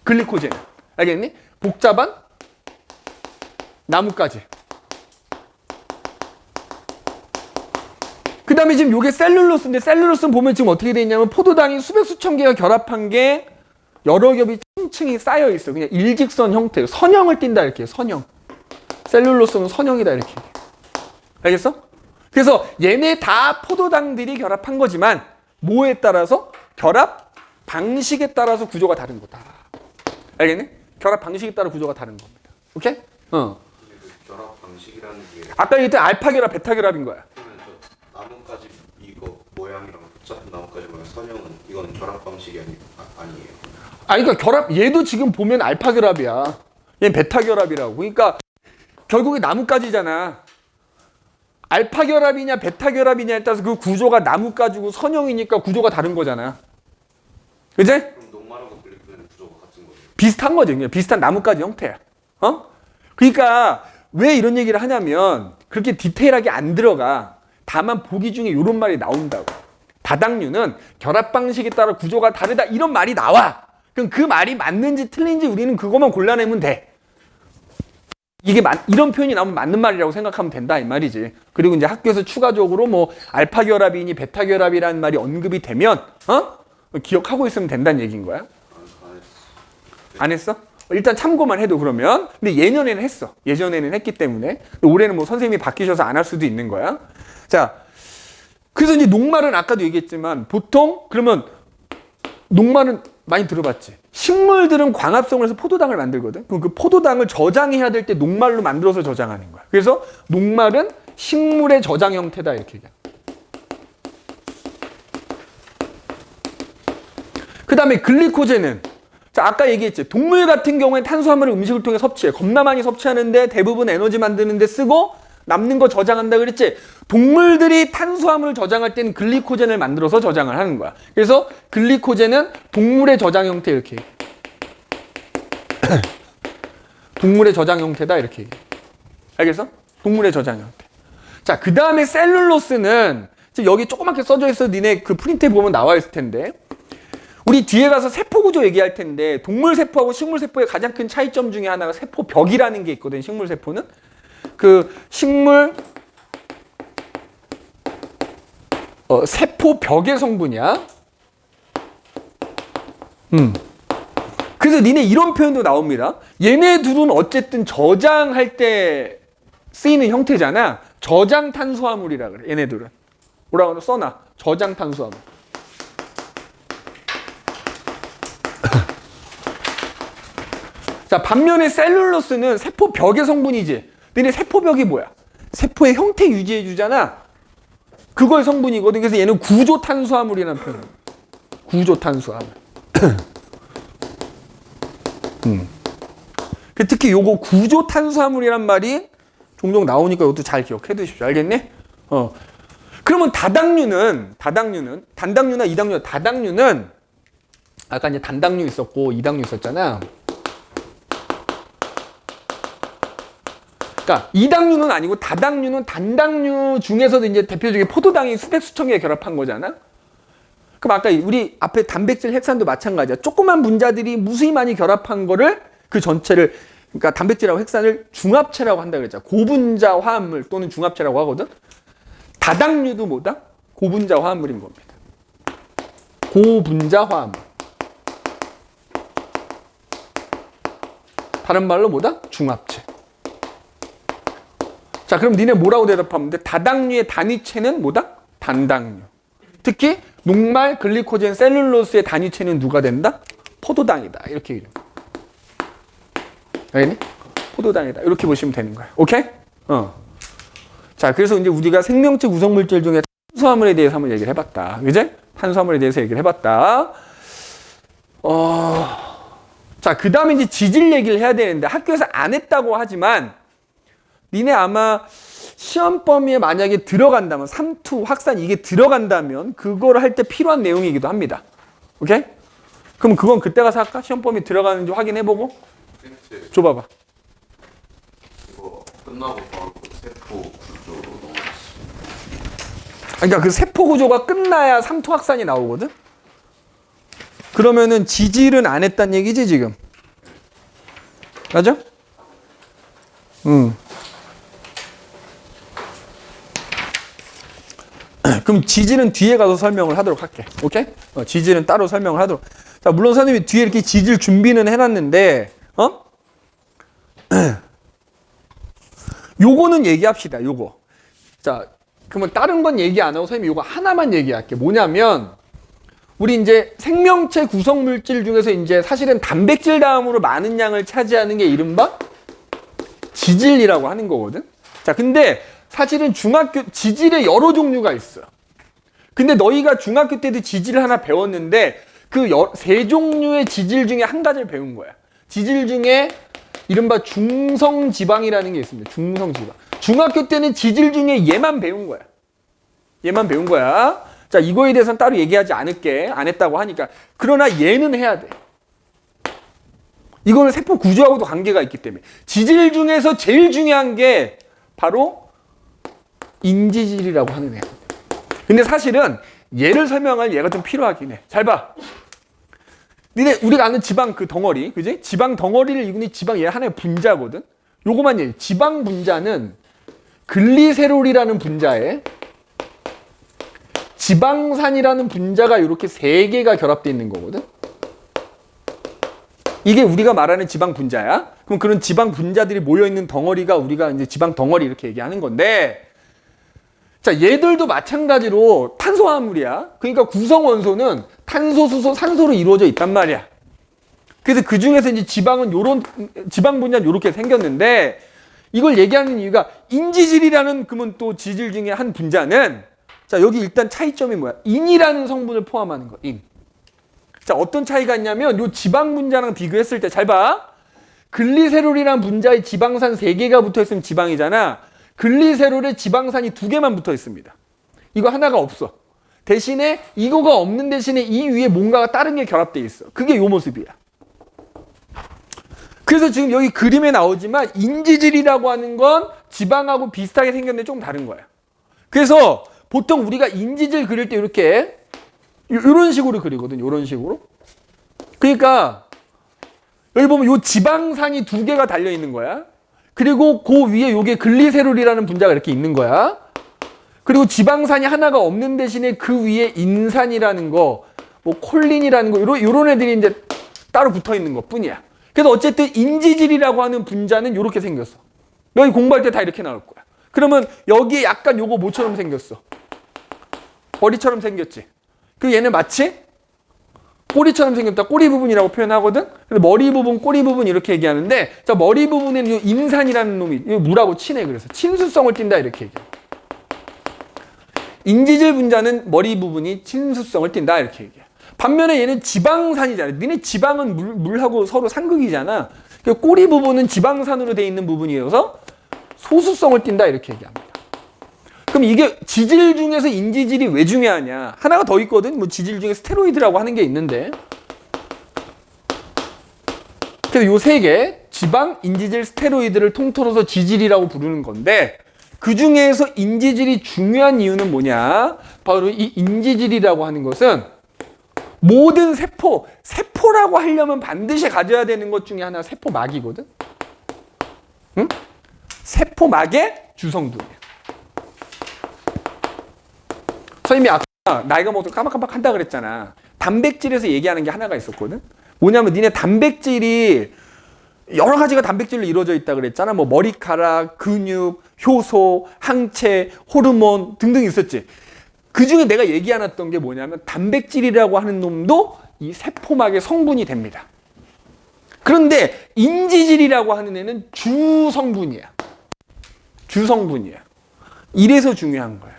글리코젠은. 알겠니? 복잡한 나뭇가지. 그 다음에 지금 요게 셀룰로스인데 셀룰로스는 보면 지금 어떻게 돼 있냐면 포도당이 수백 수천 개가 결합한 게 여러 겹이 층층이 쌓여 있어. 그냥 일직선 형태로 선형을 띈다 이렇게. 선형. 셀룰로스는 선형이다 이렇게. 알겠어? 그래서 얘네 다 포도당들이 결합한 거지만 뭐에 따라서? 결합 방식에 따라서 구조가 다른 거다. 알겠네? 결합 방식에 따라 구조가 다른 겁니다. 오케이? 근데 그 결합 방식이라는 게 아까 얘기했던 알파 결합, 베타 결합인 거야. 그러면 저 나뭇가지 이거 모양이랑 붙잡힌 나뭇가지 모양 선형은 이거는 결합 방식이 아니에요. 아니 그러니까 결합 얘도 지금 보면 알파 결합이야. 얘는 베타 결합이라고. 그러니까 결국에 나뭇가지잖아. 알파 결합이냐 베타 결합이냐에 따라서 그 구조가 나뭇가지고 선형이니까 구조가 다른 거잖아. 그지? 그럼 녹말하고 글리코젠은 구조가 같은 거예요. 비슷한 거지. 그냥 비슷한 나뭇가지 형태야. 어? 그러니까 왜 이런 얘기를 하냐면 그렇게 디테일하게 안 들어가. 다만 보기 중에 이런 말이 나온다고. 다당류는 결합 방식에 따라 구조가 다르다 이런 말이 나와. 그럼 그 말이 맞는지 틀린지 우리는 그것만 골라내면 돼. 이게 이런 표현이 나오면 맞는 말이라고 생각하면 된다 이 말이지. 그리고 이제 학교에서 추가적으로 뭐 알파 결합이니 베타 결합이라는 말이 언급이 되면 기억하고 있으면 된다는 얘기인 거야. 안 했어? 일단 참고만 해도 그러면. 근데 예전에는 했어. 예전에는 했기 때문에. 올해는 뭐 선생님이 바뀌셔서 안 할 수도 있는 거야. 자, 그래서 이제 녹말은 아까도 얘기했지만 보통 그러면 녹말은 많이 들어봤지. 식물들은 광합성을 해서 포도당을 만들거든. 그럼 그 포도당을 저장해야 될 때 녹말로 만들어서 저장하는 거야. 그래서 녹말은 식물의 저장 형태다 이렇게 얘기해. 그 다음에 글리코젠은 자 아까 얘기했지. 동물 같은 경우에 탄수화물을 음식을 통해 섭취해. 겁나 많이 섭취하는데 대부분 에너지 만드는 데 쓰고 남는 거 저장한다 그랬지. 동물들이 탄수화물을 저장할 때는 글리코젠을 만들어서 저장을 하는 거야. 그래서 글리코젠은 동물의 저장 형태 이렇게 동물의 저장 형태다 이렇게 알겠어? 동물의 저장 형태. 자, 그 다음에 셀룰로스는 지금 여기 조그맣게 써져 있어. 니네 그 프린트에 보면 나와 있을 텐데 우리 뒤에 가서 세포 구조 얘기할 텐데 동물 세포하고 식물 세포의 가장 큰 차이점 중에 하나가 세포벽이라는 게 있거든. 식물 세포는 그 식물 세포벽의 성분이야. 그래서 니네 이런 표현도 나옵니다. 얘네 둘은 어쨌든 저장할 때 쓰이는 형태잖아. 저장 탄수화물이라 그래. 얘네들은 뭐라고 써놔. 저장 탄수화물. 자, 반면에 셀룰로스는 세포벽의 성분이지. 근데 세포벽이 뭐야? 세포의 형태 유지해 주잖아. 그거의 성분이거든. 그래서 얘는 구조 탄수화물이라는 표현. 구조 탄수화물. 특히 요거 구조 탄수화물이란 말이 종종 나오니까 이것도 잘 기억해 두십시오. 알겠니? 그러면 단당류나 이당류, 다당류는 아까 이제 단당류 있었고 이당류 있었잖아. 그러니까 이당류는 아니고 다당류는 단당류 중에서도 이제 대표적인 포도당이 수백 수천 개 결합한 거잖아. 그럼 아까 우리 앞에 단백질 핵산도 마찬가지야. 조그만 분자들이 무수히 많이 결합한 거를 그 전체를 그러니까 단백질하고 핵산을 중합체라고 한다 그랬잖아. 고분자 화합물 또는 중합체라고 하거든. 다당류도 뭐다? 고분자 화합물인 겁니다. 고분자 화합물. 다른 말로 뭐다? 중합체. 자, 그럼 니네 뭐라고 대답하면 돼? 다당류의 단위체는 뭐다? 단당류. 특히 녹말, 글리코젠, 셀룰로스의 단위체는 누가 된다? 포도당이다. 이렇게 이름. 알겠니? 포도당이다. 이렇게 보시면 되는 거야. 오케이? 자, 그래서 이제 우리가 생명체 구성물질 중에 탄수화물에 대해서 한번 얘기를 해봤다. 그제? 탄수화물에 대해서 얘기를 해봤다. 자, 그 다음에 이제 지질 얘기를 해야 되는데 학교에서 안 했다고 하지만 니네 아마 시험 범위에 만약에 들어간다면 삼투, 확산 이게 들어간다면 그거를 할 때 필요한 내용이기도 합니다. 오케이? 그럼 그건 그때 가서 할까? 시험 범위 들어가는지 확인해보고 프린트 줘봐봐. 이거 끝나고 바로 그 세포 구조로 넘어갔어. 그러니까 그 세포 구조가 끝나야 삼투 확산이 나오거든? 그러면은 지질은 안 했단 얘기지 지금? 맞아? 그럼 지질은 뒤에 가서 설명을 하도록 할게. 오케이? 지질은 따로 설명을 하도록. 자, 물론 선생님이 뒤에 이렇게 지질 준비는 해놨는데, 요거는 얘기합시다. 요거. 자, 그러면 다른 건 얘기 안 하고 선생님이 요거 하나만 얘기할게. 뭐냐면, 우리 이제 생명체 구성 물질 중에서 이제 사실은 단백질 다음으로 많은 양을 차지하는 게 이른바 지질이라고 하는 거거든. 자, 근데 사실은 지질의 여러 종류가 있어. 근데 너희가 중학교 때도 지질을 하나 배웠는데 그 세 종류의 지질 중에 한 가지를 배운 거야. 지질 중에 이른바 중성지방이라는 게 있습니다. 중성지방. 중학교 때는 지질 중에 얘만 배운 거야. 얘만 배운 거야. 자, 이거에 대해서는 따로 얘기하지 않을게. 안 했다고 하니까. 그러나 얘는 해야 돼. 이거는 세포 구조하고도 관계가 있기 때문에. 지질 중에서 제일 중요한 게 바로 인지질이라고 하는 애야. 근데 사실은 얘를 설명할 얘가 좀 필요하긴 해. 잘 봐. 우리가 아는 지방 그 덩어리, 그지? 지방 덩어리를 이루는 지방 얘 하나의 분자거든. 요거만 얘기해. 지방 분자는 글리세롤이라는 분자에 지방산이라는 분자가 이렇게 세 개가 결합되어 있는 거거든. 이게 우리가 말하는 지방 분자야. 그럼 그런 지방 분자들이 모여 있는 덩어리가 우리가 이제 지방 덩어리 이렇게 얘기하는 건데, 자, 얘들도 마찬가지로 탄소화합물이야. 그러니까 구성 원소는 탄소, 수소, 산소로 이루어져 있단 말이야. 그래서 그 중에서 이제 지방은 요런 지방 분자는 요렇게 생겼는데, 이걸 얘기하는 이유가 인지질이라는 그러면 또 지질 중에 한 분자는, 자, 여기 일단 차이점이 뭐야? 인이라는 성분을 포함하는 거. 인. 자, 어떤 차이가 있냐면 요 지방 분자랑 비교했을 때 잘 봐. 글리세롤이라는 분자에 지방산 3개가 붙어 있으면 지방이잖아. 글리세롤에 지방산이 2개만 붙어 있습니다. 이거 하나가 없어. 대신에 이거가 없는 대신에 이 위에 뭔가가 다른 게 결합되어 있어. 그게 요 모습이야. 그래서 지금 여기 그림에 나오지만 인지질이라고 하는 건 지방하고 비슷하게 생겼는데 좀 다른 거야. 그래서 보통 우리가 인지질 그릴 때 이렇게 이런 식으로 그리거든. 이런 식으로. 그러니까 여기 보면 요 지방산이 2개가 달려 있는 거야. 그리고 그 위에 요게 글리세롤이라는 분자가 이렇게 있는 거야. 그리고 지방산이 하나가 없는 대신에 그 위에 인산이라는 거, 뭐 콜린이라는 거, 요런 애들이 이제 따로 붙어 있는 것 뿐이야. 그래서 어쨌든 인지질이라고 하는 분자는 요렇게 생겼어. 너희 공부할 때 다 이렇게 나올 거야. 그러면 여기에 약간 요거 뭐처럼 생겼어? 머리처럼 생겼지. 그 얘는 마치 꼬리처럼 생겼다. 꼬리 부분이라고 표현하거든. 그래서 머리 부분, 꼬리 부분 이렇게 얘기하는데, 자, 머리 부분에는 요 인산이라는 놈이 물하고 친해. 그래서 친수성을 띈다 이렇게 얘기해. 인지질 분자는 머리 부분이 친수성을 띈다 이렇게 얘기해. 반면에 얘는 지방산이잖아. 니네 지방은 물하고 서로 상극이잖아. 그러니까 꼬리 부분은 지방산으로 돼 있는 부분이어서 소수성을 띈다 이렇게 얘기합니다. 그럼 이게 지질 중에서 인지질이 왜 중요하냐? 하나가 더 있거든. 뭐 지질 중에 스테로이드라고 하는 게 있는데. 그래서 요 3개, 지방, 인지질, 스테로이드를 통틀어서 지질이라고 부르는 건데, 그 중에서 인지질이 중요한 이유는 뭐냐? 바로 이 인지질이라고 하는 것은 모든 세포라고 하려면 반드시 가져야 되는 것 중에 하나가 세포막이거든. 응? 세포막의 주성분이야. 선생님이 아까 나이가 먹어서 깜빡깜빡 한다 그랬잖아. 단백질에서 얘기하는 게 하나가 있었거든. 뭐냐면 니네 단백질이 여러 가지가 단백질로 이루어져 있다 그랬잖아. 뭐 머리카락, 근육, 효소, 항체, 호르몬 등등 있었지. 그 중에 내가 얘기 안 했던 게 뭐냐면 단백질이라고 하는 놈도 이 세포막의 성분이 됩니다. 그런데 인지질이라고 하는 애는 주성분이야. 주성분이야. 이래서 중요한 거야.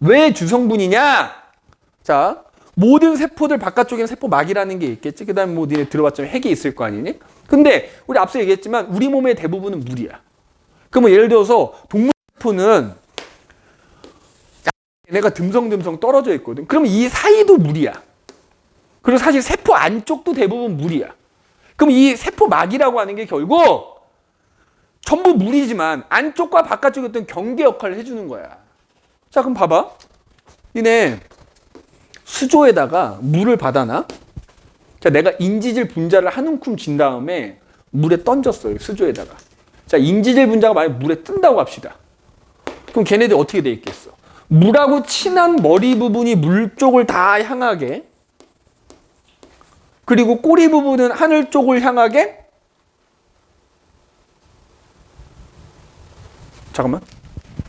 왜 주성분이냐? 자, 모든 세포들 바깥쪽에는 세포막이라는 게 있겠지. 그 다음에 뭐 니네 들어봤지만 핵이 있을 거 아니니? 근데 우리 앞서 얘기했지만 우리 몸의 대부분은 물이야. 그럼 예를 들어서 동물 세포는 얘네가 듬성듬성 떨어져 있거든. 그럼 이 사이도 물이야. 그리고 사실 세포 안쪽도 대부분 물이야. 그럼 이 세포막이라고 하는 게 결국 전부 물이지만 안쪽과 바깥쪽에 어떤 경계 역할을 해주는 거야. 자, 그럼 봐봐. 니네 수조에다가 물을 받아놔. 자, 내가 인지질 분자를 한 움큼 진 다음에 물에 던졌어요. 수조에다가. 자, 인지질 분자가 만약 물에 뜬다고 합시다. 그럼 걔네들 어떻게 돼 있겠어? 물하고 친한 머리 부분이 물 쪽을 다 향하게, 그리고 꼬리 부분은 하늘 쪽을 향하게. 잠깐만,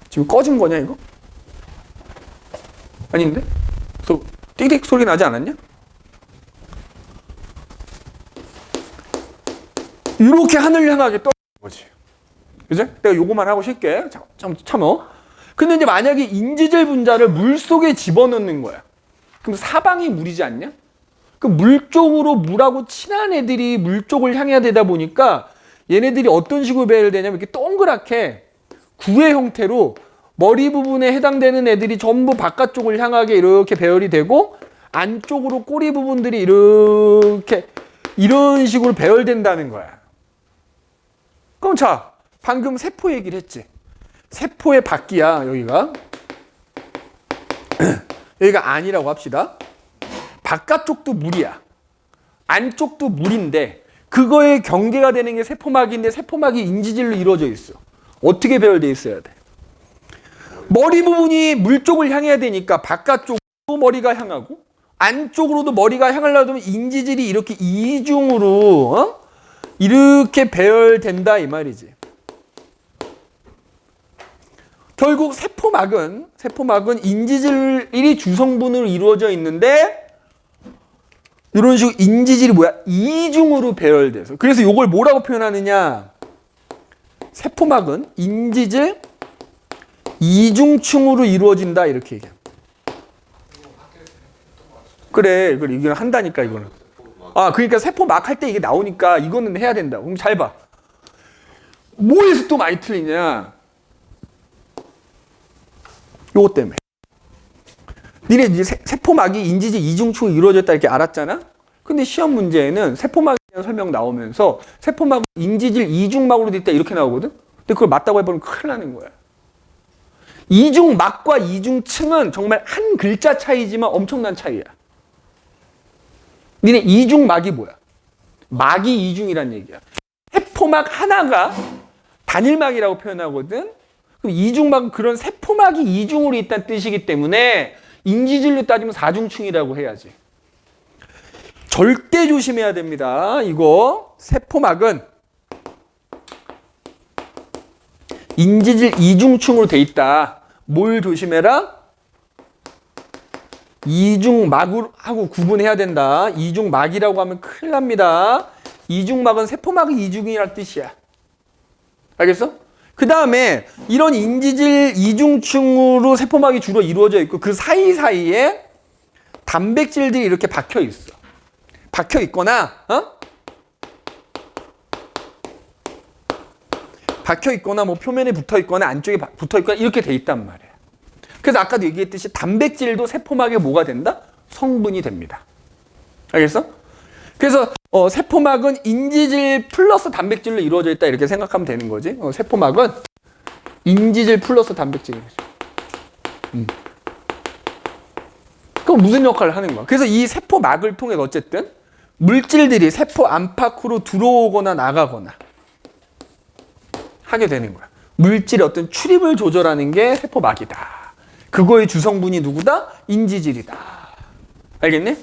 지금 꺼진 거냐 이거? 아닌데? 띡띡 소리 나지 않았냐? 이렇게 하늘 향하게 떠는 거지. 그죠? 내가 요거만 하고 쉴게. 참어. 근데 이제 만약에 인지질 분자를 물 속에 집어넣는 거야. 그럼 사방이 물이지 않냐? 그 물 쪽으로 물하고 친한 애들이 물 쪽을 향해야 되다 보니까 얘네들이 어떤 식으로 배열되냐면 이렇게 동그랗게 구의 형태로 머리 부분에 해당되는 애들이 전부 바깥쪽을 향하게 이렇게 배열이 되고 안쪽으로 꼬리 부분들이 이렇게 이런 식으로 배열된다는 거야. 그럼 자, 방금 세포 얘기를 했지. 세포의 바퀴야, 여기가. 여기가 안이라고 합시다. 바깥쪽도 물이야. 안쪽도 물인데 그거의 경계가 되는 게 세포막인데 세포막이 인지질로 이루어져 있어. 어떻게 배열돼 있어야 돼? 머리 부분이 물 쪽을 향해야 되니까 바깥쪽으로 머리가 향하고 안쪽으로도 머리가 향하려면 인지질이 이렇게 이중으로 이렇게 배열된다 이 말이지. 결국 세포막은 인지질이 주성분으로 이루어져 있는데 이런 식으로 인지질이 뭐야? 이중으로 배열돼서. 그래서 이걸 뭐라고 표현하느냐? 세포막은 인지질 이중층으로 이루어진다 이렇게 얘기해. 그래 이건 한다니까 이거는. 그러니까 세포막 할 때 이게 나오니까 이거는 해야 된다. 그럼 잘 봐. 뭐에서 또 많이 틀리냐? 요거 때문에. 니네 이제 세포막이 인지질 이중층으로 이루어졌다 이렇게 알았잖아? 근데 시험 문제에는 세포막에 대한 설명 나오면서 세포막은 인지질 이중막으로 돼 있다 이렇게 나오거든? 근데 그걸 맞다고 해버리면 큰일 나는 거야. 이중막과 이중층은 정말 한 글자 차이지만 엄청난 차이야. 니네 이중막이 뭐야? 막이 이중이란 얘기야. 세포막 하나가 단일막이라고 표현하거든? 그럼 이중막은 그런 세포막이 이중으로 있다는 뜻이기 때문에 인지질로 따지면 사중층이라고 해야지. 절대 조심해야 됩니다. 이거 세포막은 인지질 이중층으로 돼 있다. 뭘 조심해라? 이중막하고 구분해야 된다. 이중막이라고 하면 큰일 납니다. 이중막은 세포막이 이중이라는 뜻이야. 알겠어? 그 다음에 이런 인지질 이중층으로 세포막이 주로 이루어져 있고 그 사이사이에 단백질들이 이렇게 박혀 있어. 박혀 있거나, 박혀 있거나 뭐 표면에 붙어 있거나 안쪽에 붙어 있거나 이렇게 돼 있단 말이야. 그래서 아까도 얘기했듯이 단백질도 세포막에 뭐가 된다? 성분이 됩니다. 알겠어? 그래서 세포막은 인지질 플러스 단백질로 이루어져 있다 이렇게 생각하면 되는 거지. 세포막은 인지질 플러스 단백질이지. 그럼 무슨 역할을 하는 거야? 그래서 이 세포막을 통해 어쨌든 물질들이 세포 안팎으로 들어오거나 나가거나 하게 되는 거야. 물질의 어떤 출입을 조절하는 게 세포막이다. 그거의 주성분이 누구다? 인지질이다. 알겠니?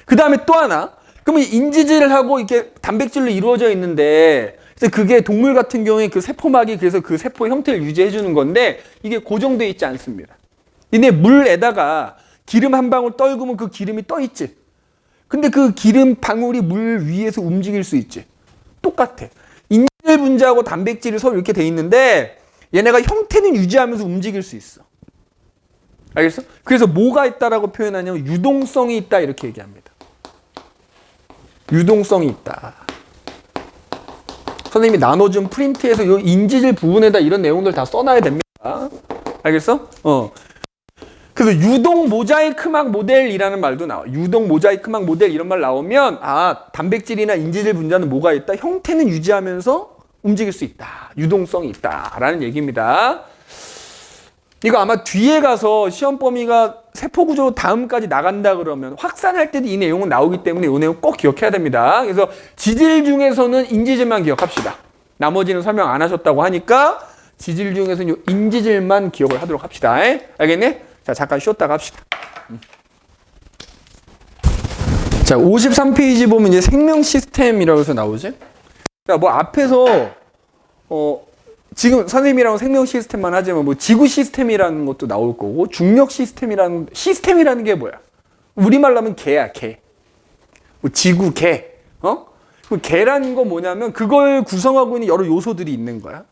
그 다음에 또 하나. 그러면 인지질하고 이렇게 단백질로 이루어져 있는데 그래서 그게 동물 같은 경우에 그 세포막이 그래서 그 세포 형태를 유지해 주는 건데 이게 고정되어 있지 않습니다. 근데 물에다가 기름 한 방울 떨구면 그 기름이 떠 있지. 근데 그 기름 방울이 물 위에서 움직일 수 있지. 똑같아. 인지질 분자하고 단백질이 서로 이렇게 돼 있는데 얘네가 형태는 유지하면서 움직일 수 있어. 알겠어? 그래서 뭐가 있다라고 표현하냐면 유동성이 있다 이렇게 얘기합니다. 유동성이 있다. 선생님이 나눠준 프린트에서 이 인지질 부분에다 이런 내용들 다 써놔야 됩니다. 알겠어? 그래서 유동 모자이크막 모델이라는 말도 나와. 유동 모자이크막 모델 이런 말 나오면 단백질이나 인지질 분자는 뭐가 있다? 형태는 유지하면서 움직일 수 있다. 유동성이 있다라는 얘기입니다. 이거 아마 뒤에 가서 시험 범위가 세포 구조 다음까지 나간다 그러면 확산할 때도 이 내용은 나오기 때문에 이 내용 꼭 기억해야 됩니다. 그래서 지질 중에서는 인지질만 기억합시다. 나머지는 설명 안 하셨다고 하니까 지질 중에서는 이 인지질만 기억을 하도록 합시다. 알겠니? 자, 잠깐 쉬었다가 합시다. 자, 53페이지 보면 이제 생명 시스템이라고 해서 나오지? 자, 뭐 앞에서 지금 선생님이랑 생명 시스템만 하지만 뭐 지구 시스템이라는 것도 나올 거고 중력 시스템이라는 게 뭐야? 우리말로 하면 개야, 개. 뭐 지구 개. 그 개라는 거 뭐냐면 그걸 구성하고 있는 여러 요소들이 있는 거야.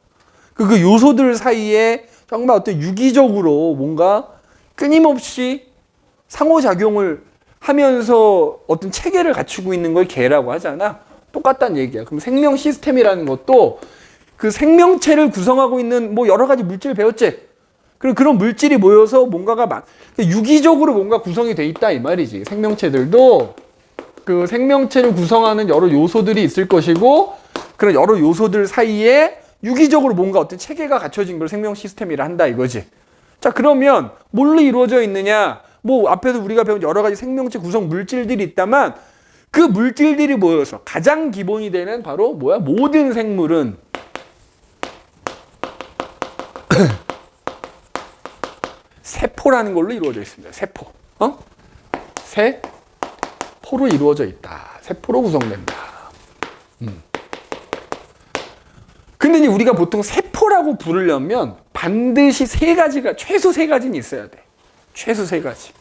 그 요소들 사이에 정말 어떤 유기적으로 뭔가 끊임없이 상호작용을 하면서 어떤 체계를 갖추고 있는 걸 개라고 하잖아. 똑같다는 얘기야. 그럼 생명 시스템이라는 것도 그 생명체를 구성하고 있는 뭐 여러 가지 물질 배웠지? 그리고 그런 물질이 모여서 뭔가가 유기적으로 뭔가 구성이 돼 있다 이 말이지. 생명체들도 그 생명체를 구성하는 여러 요소들이 있을 것이고 그런 여러 요소들 사이에 유기적으로 뭔가 어떤 체계가 갖춰진 걸 생명 시스템이라 한다 이거지. 자, 그러면 뭘로 이루어져 있느냐? 뭐 앞에서 우리가 배운 여러 가지 생명체 구성 물질들이 있다만 그 물질들이 모여서 가장 기본이 되는 바로 뭐야? 모든 생물은 세포라는 걸로 이루어져 있습니다. 세포. 세포로 이루어져 있다. 세포로 구성된다. 근데 이제 우리가 보통 세포라고 부르려면 반드시 최소 세 가지는 있어야 돼. 최소 세 가지.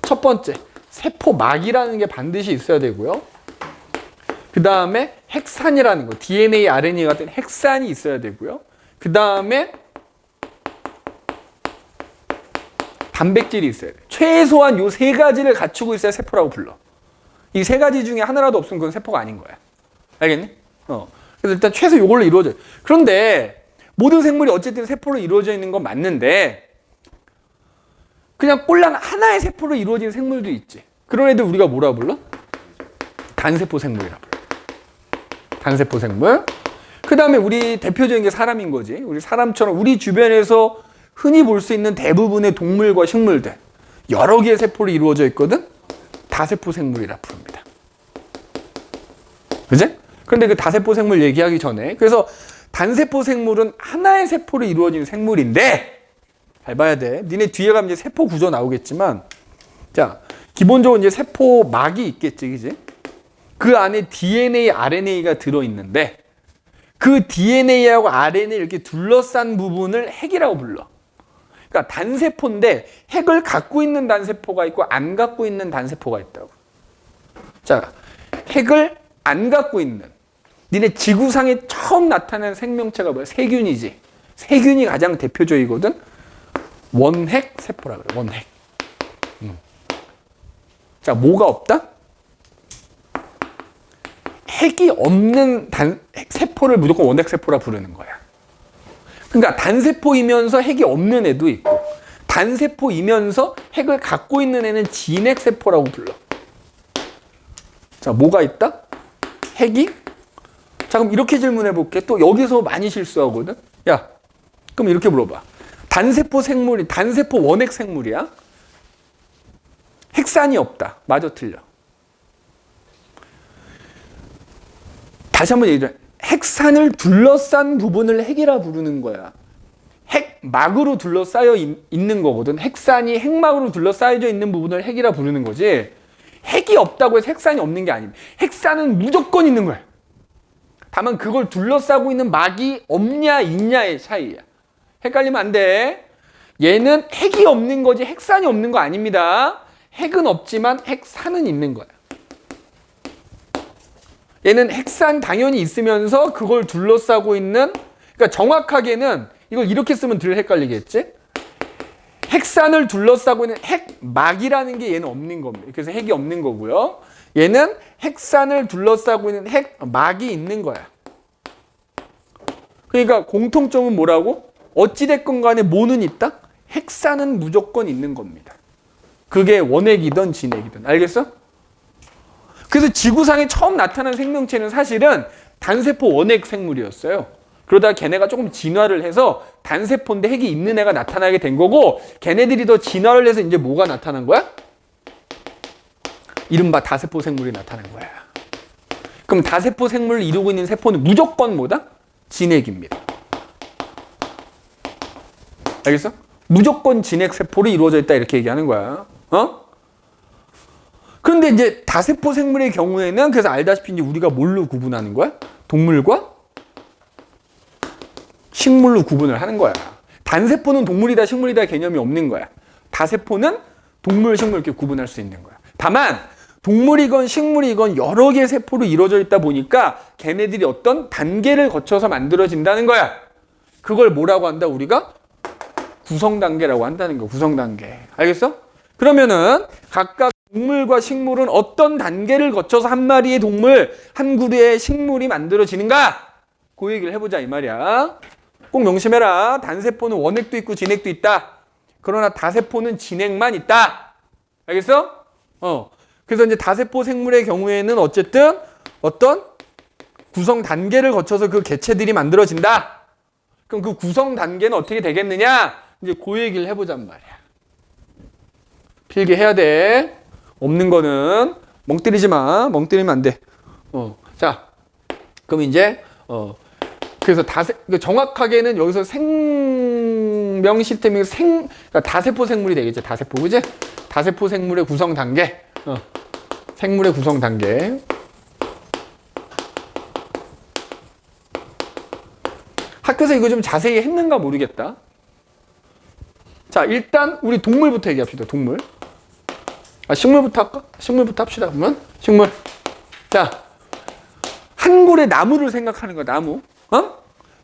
첫 번째, 세포막이라는 게 반드시 있어야 되고요. 그 다음에 핵산이라는 거, DNA, RNA 같은 핵산이 있어야 되고요. 그 다음에 단백질이 있어야 돼. 최소한 요 세 가지를 갖추고 있어야 세포라고 불러. 이 세 가지 중에 하나라도 없으면 그건 세포가 아닌 거야. 알겠니? 그래서 일단 최소 요걸로 이루어져요. 그런데 모든 생물이 어쨌든 세포로 이루어져 있는 건 맞는데 그냥 꼴랑 하나의 세포로 이루어진 생물도 있지. 그런 애들 우리가 뭐라 불러? 단세포 생물이라 불러. 단세포 생물. 그 다음에 우리 대표적인 게 사람인 거지. 우리 사람처럼 우리 주변에서 흔히 볼 수 있는 대부분의 동물과 식물들 여러 개의 세포로 이루어져 있거든. 다세포 생물이라 부릅니다. 그지? 그런데 그 다세포 생물 얘기하기 전에 그래서 단세포 생물은 하나의 세포로 이루어진 생물인데 잘 봐야 돼. 니네 뒤에 가면 이제 세포 구조 나오겠지만 자, 기본적으로 이제 세포막이 있겠지, 그지? 그 안에 DNA, RNA가 들어있는데 그 DNA하고 RNA 이렇게 둘러싼 부분을 핵이라고 불러. 그러니까 단세포인데 핵을 갖고 있는 단세포가 있고 안 갖고 있는 단세포가 있다고. 자, 핵을 안 갖고 있는 니네 지구상에 처음 나타난 생명체가 뭐야? 세균이지. 세균이 가장 대표적이거든. 원핵 세포라 그래. 원핵. 자, 뭐가 없다? 핵이 없는 세포를 무조건 원핵 세포라 부르는 거야. 그러니까 단세포이면서 핵이 없는 애도 있고 단세포이면서 핵을 갖고 있는 애는 진핵 세포라고 불러. 자, 뭐가 있다? 핵이? 자, 그럼 이렇게 질문해 볼게. 또 여기서 많이 실수하거든. 야, 그럼 이렇게 물어봐. 단세포 생물이 단세포 원핵 생물이야? 핵산이 없다. 맞아, 틀려. 다시 한번 얘기해. 핵산을 둘러싼 부분을 핵이라 부르는 거야. 핵막으로 둘러싸여 있는 거거든. 핵산이 핵막으로 둘러싸여져 있는 부분을 핵이라 부르는 거지. 핵이 없다고 해서 핵산이 없는 게 아닙니다. 핵산은 무조건 있는 거야. 다만 그걸 둘러싸고 있는 막이 없냐 있냐의 차이야. 헷갈리면 안 돼. 얘는 핵이 없는 거지 핵산이 없는 거 아닙니다. 핵은 없지만 핵산은 있는 거야. 얘는 핵산 당연히 있으면서 그걸 둘러싸고 있는, 그러니까 정확하게는 이걸 이렇게 쓰면 덜 헷갈리겠지? 핵산을 둘러싸고 있는 핵막이라는 게 얘는 없는 겁니다. 그래서 핵이 없는 거고요. 얘는 핵산을 둘러싸고 있는 핵막이 있는 거야. 그러니까 공통점은 뭐라고? 어찌됐건 간에 뭐는 있다? 핵산은 무조건 있는 겁니다. 그게 원핵이든 진핵이든. 알겠어? 그래서 지구상에 처음 나타난 생명체는 사실은 단세포 원핵 생물이었어요. 그러다가 걔네가 조금 진화를 해서 단세포인데 핵이 있는 애가 나타나게 된 거고 걔네들이 더 진화를 해서 이제 뭐가 나타난 거야? 이른바 다세포 생물이 나타난 거야. 그럼 다세포 생물을 이루고 있는 세포는 무조건 뭐다? 진핵입니다. 알겠어? 무조건 진핵 세포로 이루어져 있다 이렇게 얘기하는 거야. 그런데 이제 다세포 생물의 경우에는 그래서 알다시피 이제 우리가 뭘로 구분하는 거야? 동물과 식물로 구분을 하는 거야. 단세포는 동물이다 식물이다 개념이 없는 거야. 다세포는 동물, 식물 이렇게 구분할 수 있는 거야. 다만 동물이건 식물이건 여러 개의 세포로 이루어져 있다 보니까 걔네들이 어떤 단계를 거쳐서 만들어진다는 거야. 그걸 뭐라고 한다? 우리가 구성 단계라고 한다는 거야. 구성 단계. 알겠어? 그러면은 각각 동물과 식물은 어떤 단계를 거쳐서 한 마리의 동물, 한 그루의 식물이 만들어지는가? 그 얘기를 해보자 이 말이야. 꼭 명심해라. 단세포는 원핵도 있고 진핵도 있다. 그러나 다세포는 진핵만 있다. 알겠어? 그래서 이제 다세포 생물의 경우에는 어쨌든 어떤 구성 단계를 거쳐서 그 개체들이 만들어진다. 그럼 그 구성 단계는 어떻게 되겠느냐? 이제 그 얘기를 해보잔 말이야. 필기해야 돼. 없는 거는 멍 때리지 마. 멍 때리면 안 돼. 자, 그럼 이제 그래서 정확하게는 여기서 생명 시스템이 그러니까 다세포 생물이 되겠지. 다세포, 그지? 다세포 생물의 구성 단계. 생물의 구성 단계. 학교에서 이거 좀 자세히 했는가 모르겠다. 자, 일단 우리 동물부터 얘기합시다. 동물. 식물부터 할까? 식물부터 합시다. 그러면 식물. 자, 한 그루의 나무를 생각하는 거야. 나무.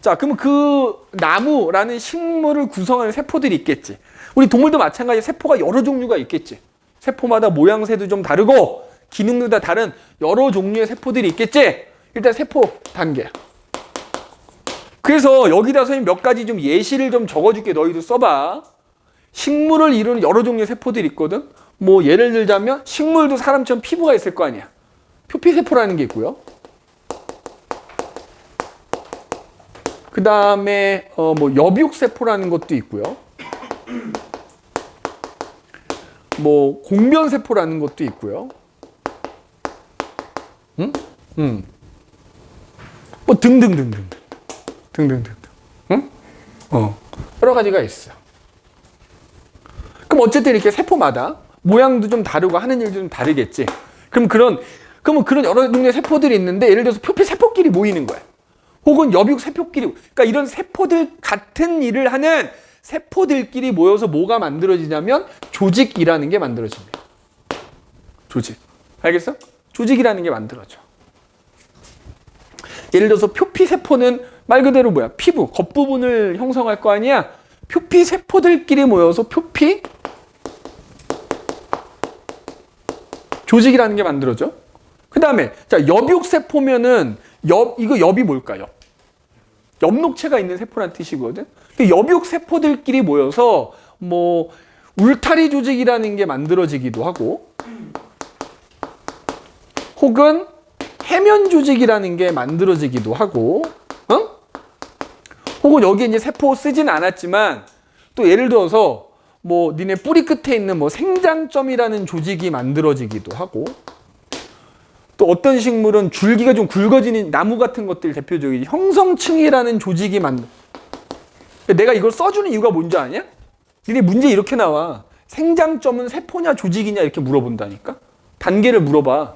자, 그러면 그 나무라는 식물을 구성하는 세포들이 있겠지. 우리 동물도 마찬가지 세포가 여러 종류가 있겠지. 세포마다 모양새도 좀 다르고 기능도 다 다른 여러 종류의 세포들이 있겠지. 일단 세포 단계. 그래서 여기다 선생님 몇 가지 좀 예시를 좀 적어줄게. 너희도 써봐. 식물을 이루는 여러 종류의 세포들이 있거든. 뭐 예를 들자면 식물도 사람처럼 피부가 있을 거 아니야. 표피세포라는 게 있고요. 그 다음에 뭐 여비옥세포라는 것도 있고요. 뭐 공변세포라는 것도 있고요. 뭐 등등등등. 여러 가지가 있어. 그럼 어쨌든 이렇게 세포마다 모양도 좀 다르고 하는 일도 좀 다르겠지. 그러면 그런 여러 종류의 세포들이 있는데 예를 들어서 표피세포끼리 모이는 거야. 혹은 여비옥세포끼리. 그러니까 이런 세포들 같은 일을 하는 세포들끼리 모여서 뭐가 만들어지냐면 조직이라는 게 만들어집니다. 조직. 알겠어? 조직이라는 게 만들어져. 예를 들어서 표피세포는 말 그대로 뭐야? 피부, 겉부분을 형성할 거 아니야? 표피세포들끼리 모여서 표피 조직이라는 게 만들어져. 그 다음에 자 여비옥세포면은 이거 엽이 뭘까요? 엽록체가 있는 세포란 뜻이거든. 여비옥세포들끼리 모여서 뭐 울타리 조직이라는 게 만들어지기도 하고, 혹은 해면 조직이라는 게 만들어지기도 하고, 혹은 여기에 이제 세포 쓰진 않았지만 또 예를 들어서 뭐 니네 뿌리 끝에 있는 뭐 생장점이라는 조직이 만들어지기도 하고, 또 어떤 식물은 줄기가 좀 굵어지는 나무 같은 것들 대표적인 형성층이라는 조직이 내가 이걸 써주는 이유가 뭔지 아냐? 니네 문제 이렇게 나와. 생장점은 세포냐 조직이냐 이렇게 물어본다니까? 단계를 물어봐.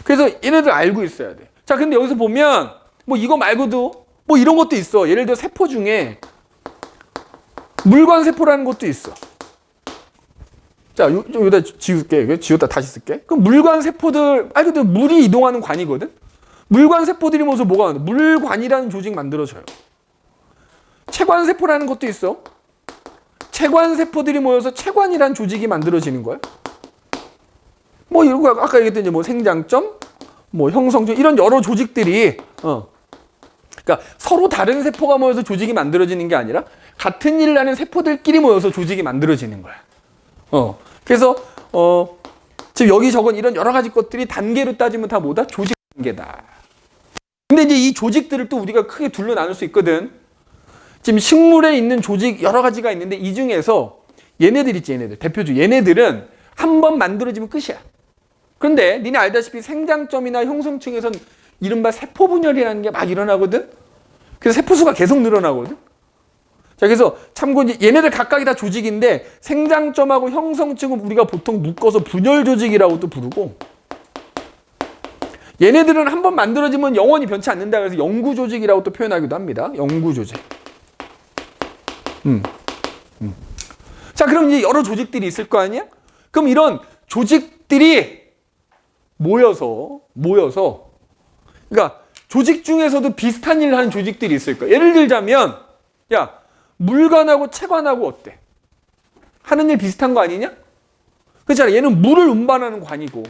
그래서 얘네들 알고 있어야 돼. 자, 근데 여기서 보면 뭐 이거 말고도 뭐 이런 것도 있어. 예를 들어 세포 중에 물관세포라는 것도 있어. 자, 여기다 지울게. 지웠다 다시 쓸게. 그럼 물관세포들, 말 그대로 물이 이동하는 관이거든? 물관세포들이 모여서 뭐가 나와? 물관이라는 조직 만들어져요. 체관세포라는 것도 있어. 체관세포들이 모여서 체관이라는 조직이 만들어지는 거야. 뭐 이런 거 아까 얘기했던 이제 뭐 생장점, 뭐 형성점 이런 여러 조직들이 그러니까 서로 다른 세포가 모여서 조직이 만들어지는 게 아니라 같은 일을 하는 세포들끼리 모여서 조직이 만들어지는 거야. 그래서 지금 여기 적은 이런 여러 가지 것들이 단계로 따지면 다 뭐다? 조직 단계다. 근데 이제 이 조직들을 또 우리가 크게 둘로 나눌 수 있거든. 지금 식물에 있는 조직 여러 가지가 있는데 이 중에서 얘네들 있지, 얘네들. 대표적 얘네들은 한 번 만들어지면 끝이야. 그런데 니네 알다시피 생장점이나 형성층에선 이른바 세포분열이라는 게 막 일어나거든. 그래서 세포수가 계속 늘어나거든. 자, 그래서 참고 이제 얘네들 각각이 다 조직인데 생장점하고 형성층은 우리가 보통 묶어서 분열 조직이라고 또 부르고, 얘네들은 한번 만들어지면 영원히 변치 않는다. 그래서 영구 조직이라고 또 표현하기도 합니다. 영구 조직. 자, 그럼 이제 여러 조직들이 있을 거 아니야? 그럼 이런 조직들이 모여서, 그러니까 조직 중에서도 비슷한 일을 하는 조직들이 있을 거야. 예를 들자면, 야, 물관하고 체관하고 어때? 하는 일 비슷한 거 아니냐? 그렇잖아. 얘는 물을 운반하는 관이고,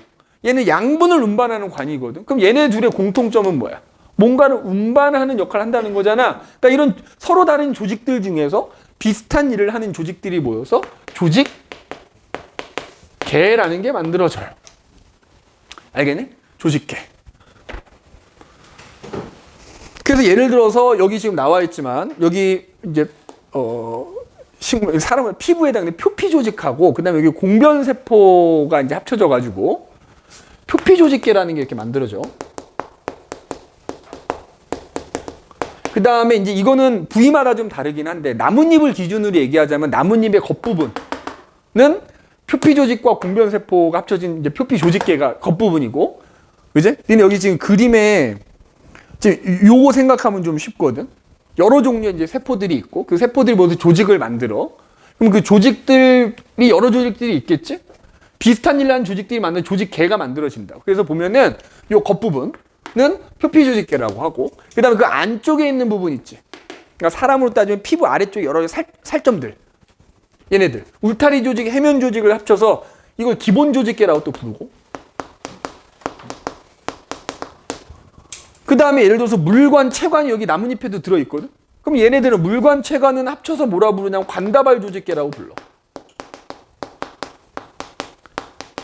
얘는 양분을 운반하는 관이거든. 그럼 얘네 둘의 공통점은 뭐야? 뭔가를 운반하는 역할을 한다는 거잖아. 그러니까 이런 서로 다른 조직들 중에서 비슷한 일을 하는 조직들이 모여서 조직계라는 게 만들어져요. 알겠니? 조직계. 그래서 예를 들어서 여기 지금 나와 있지만 여기 이제 식물 사람의 피부에 해당되는 표피 조직하고 그다음에 여기 공변 세포가 이제 합쳐져 가지고 표피 조직계라는 게 이렇게 만들어져. 그 다음에 이제 이거는 부위마다 좀 다르긴 한데 나뭇잎을 기준으로 얘기하자면 나뭇잎의 겉부분은 표피 조직과 공변 세포가 합쳐진 이제 표피 조직계가 겉부분이고, 그지? 근데 여기 지금 그림에 지금 요거 생각하면 좀 쉽거든. 여러 종류의 이제 세포들이 있고 그 세포들이 모두 조직을 만들어. 그럼 그 조직들이 여러 조직들이 있겠지? 비슷한 일을 하는 조직들이 만든 조직계가 만들어진다. 그래서 보면은 요 겉부분은 표피 조직계라고 하고, 그 다음에 그 안쪽에 있는 부분 있지. 그러니까 사람으로 따지면 피부 아래쪽에 여러 살점들. 얘네들. 울타리 조직, 해면 조직을 합쳐서 이걸 기본 조직계라고 또 부르고. 그 다음에 예를 들어서 물관, 체관이 여기 나뭇잎에도 들어있거든. 그럼 얘네들은 물관, 체관은 합쳐서 뭐라 부르냐면 관다발 조직계라고 불러.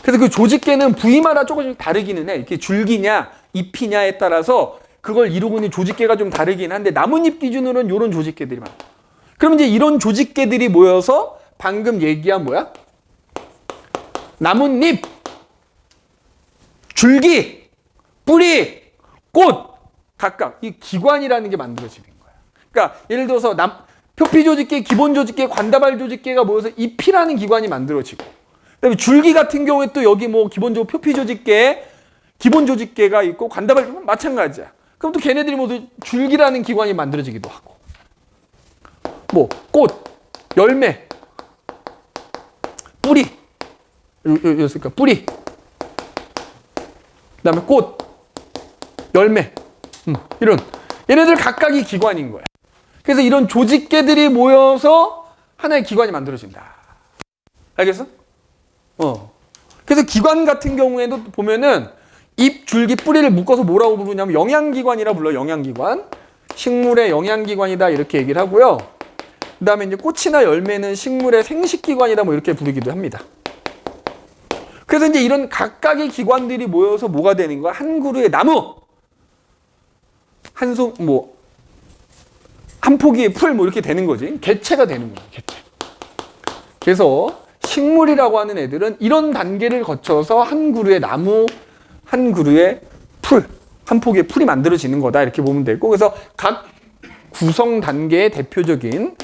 그래서 그 조직계는 부위마다 조금씩 다르기는 해. 이렇게 줄기냐, 잎이냐에 따라서 그걸 이루고 있는 조직계가 좀 다르긴 한데 나뭇잎 기준으로는 이런 조직계들이 많아. 그럼 이제 이런 조직계들이 모여서 방금 얘기한 뭐야? 나뭇잎, 줄기, 뿌리, 꽃 각각 이 기관이라는 게 만들어지는 거야. 그러니까 예를 들어서 표피 조직계, 기본 조직계, 관다발 조직계가 모여서 잎이라는 기관이 만들어지고, 그다음에 줄기 같은 경우에 또 여기 뭐 기본적으로 표피 조직계, 기본 조직계가 있고 관다발 마찬가지야. 그럼 또 걔네들이 모두 줄기라는 기관이 만들어지기도 하고, 뭐 꽃, 열매, 뿌리, 여기까 뿌리, 그다음에 꽃, 열매, 이런 얘네들 각각이 기관인 거야. 그래서 이런 조직계들이 모여서 하나의 기관이 만들어진다. 알겠어? 그래서 기관 같은 경우에도 보면은 잎, 줄기, 뿌리를 묶어서 뭐라고 부르냐면 영양기관이라 불러. 영양기관. 식물의 영양기관이다 이렇게 얘기를 하고요. 그 다음에 이제 꽃이나 열매는 식물의 생식기관이다 뭐 이렇게 부르기도 합니다. 그래서 이제 이런 각각의 기관들이 모여서 뭐가 되는 거야? 한 그루의 나무, 한 포기의 풀 뭐 이렇게 되는 거지. 개체가 되는 거야. 개체. 그래서 식물이라고 하는 애들은 이런 단계를 거쳐서 한 그루의 나무, 한 그루의 풀, 한 포기의 풀이 만들어지는 거다 이렇게 보면 되고, 그래서 각 구성 단계의 대표적인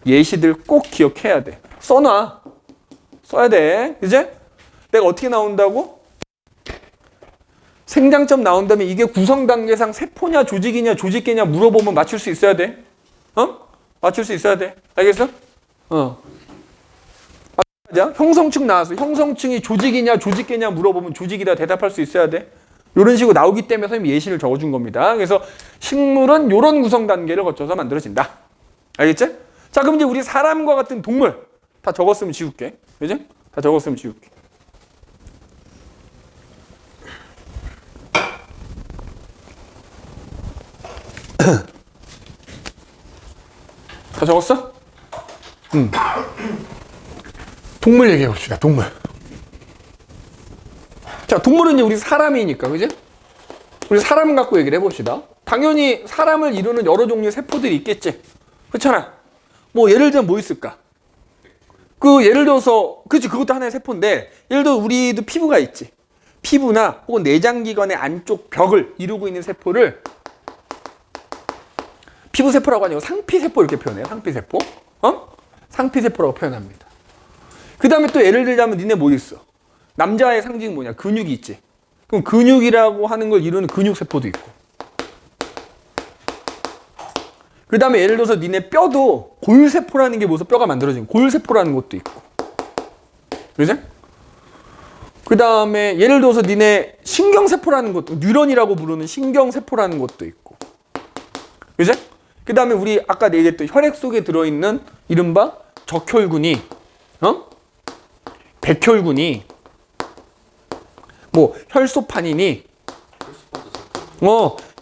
예시들 꼭 기억해야 돼. 써놔. 써야 돼. 이제 내가 어떻게 나온다고? 생장점 나온 다음에 이게 구성 단계상 세포냐 조직이냐 조직계냐 물어보면 맞출 수 있어야 돼. 맞출 수 있어야 돼. 알겠어? 형성층 나왔어. 형성층이 조직이냐 조직계냐 물어보면 조직이다 대답할 수 있어야 돼. 이런 식으로 나오기 때문에 선생님이 예시를 적어준 겁니다. 그래서 식물은 이런 구성 단계를 거쳐서 만들어진다. 알겠지? 자, 그럼 이제 우리 사람과 같은 동물 다 적었으면 지울게. 그지? 다 적었으면 지울게. 다 적었어? 동물 얘기해 봅시다. 동물. 자, 동물은 이제 우리 사람이니까, 그지? 우리 사람 갖고 얘기를 해봅시다. 당연히 사람을 이루는 여러 종류의 세포들이 있겠지. 그렇잖아. 뭐 예를 들면 뭐 있을까? 예를 들어서 그렇지, 그것도 하나의 세포인데, 예를 들어 우리도 피부가 있지. 피부나 혹은 내장기관의 안쪽 벽을 이루고 있는 세포를 피부세포라고 아니고 상피세포 이렇게 표현해요. 상피세포. 상피세포라고 표현합니다. 그 다음에 또 예를 들자면 니네 뭐 있어? 남자의 상징 뭐냐? 근육이 있지. 그럼 근육이라고 하는 걸 이루는 근육세포도 있고. 그 다음에 예를 들어서 니네 뼈도 골세포라는 게 모여서 뼈가 만들어진 골세포라는 것도 있고. 그죠? 그 다음에 예를 들어서 니네 신경세포라는 것도, 뉴런이라고 부르는 신경세포라는 것도 있고. 그죠? 그 다음에 우리 아까 얘기했던 혈액 속에 들어있는 이른바 적혈군이, 백혈군이, 뭐 혈소판이니,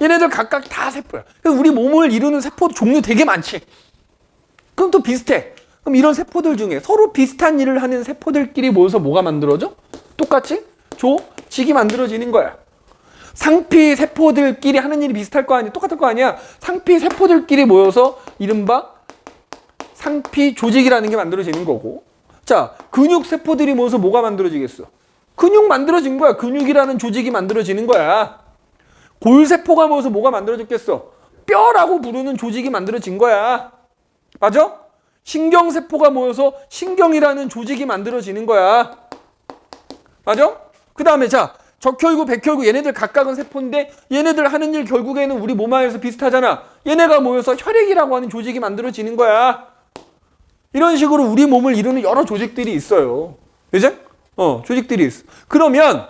얘네들 각각 다 세포야. 그래서 우리 몸을 이루는 세포 종류 되게 많지. 그럼 또 비슷해. 그럼 이런 세포들 중에 서로 비슷한 일을 하는 세포들끼리 모여서 뭐가 만들어져? 똑같이 조직이 만들어지는 거야. 상피 세포들끼리 하는 일이 비슷할 거 아니야? 똑같을 거 아니야? 상피 세포들끼리 모여서 이른바 상피 조직이라는 게 만들어지는 거고. 자, 근육 세포들이 모여서 뭐가 만들어지겠어? 근육 만들어진 거야. 근육이라는 조직이 만들어지는 거야. 골세포가 모여서 뭐가 만들어졌겠어? 뼈라고 부르는 조직이 만들어진 거야. 맞아? 신경세포가 모여서 신경이라는 조직이 만들어지는 거야. 맞아? 그 다음에 자, 적혈구, 백혈구 얘네들 각각은 세포인데 얘네들 하는 일 결국에는 우리 몸 안에서 비슷하잖아. 얘네가 모여서 혈액이라고 하는 조직이 만들어지는 거야. 이런 식으로 우리 몸을 이루는 여러 조직들이 있어요. 그죠? 조직들이 있어. 그러면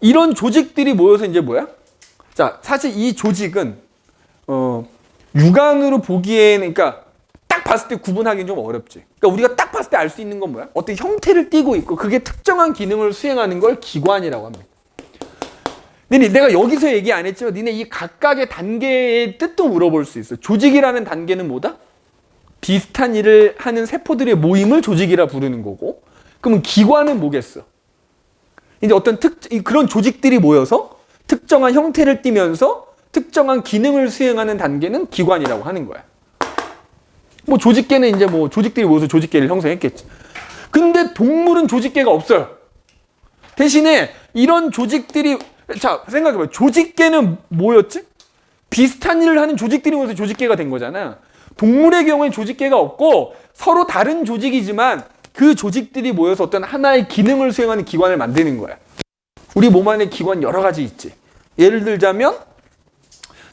이런 조직들이 모여서 이제 뭐야? 자, 사실 이 조직은 육안으로 보기에는, 그러니까 딱 봤을 때 구분하기는 좀 어렵지. 그러니까 우리가 딱 봤을 때 알 수 있는 건 뭐야? 어떤 형태를 띠고 있고 그게 특정한 기능을 수행하는 걸 기관이라고 합니다. 근데 내가 여기서 얘기 안 했지만 니네 이 각각의 단계의 뜻도 물어볼 수 있어. 조직이라는 단계는 뭐다? 비슷한 일을 하는 세포들의 모임을 조직이라 부르는 거고, 그러면 기관은 뭐겠어? 이제 어떤 그런 조직들이 모여서 특정한 형태를 띠면서 특정한 기능을 수행하는 단계는 기관이라고 하는 거야. 뭐 조직계는 이제 뭐 조직들이 모여서 조직계를 형성했겠지. 근데 동물은 조직계가 없어요. 대신에 이런 조직들이, 자, 생각해봐. 조직계는 뭐였지? 비슷한 일을 하는 조직들이 모여서 조직계가 된 거잖아. 동물의 경우엔 조직계가 없고 서로 다른 조직이지만 그 조직들이 모여서 어떤 하나의 기능을 수행하는 기관을 만드는 거야. 우리 몸 안에 기관 여러 가지 있지. 예를 들자면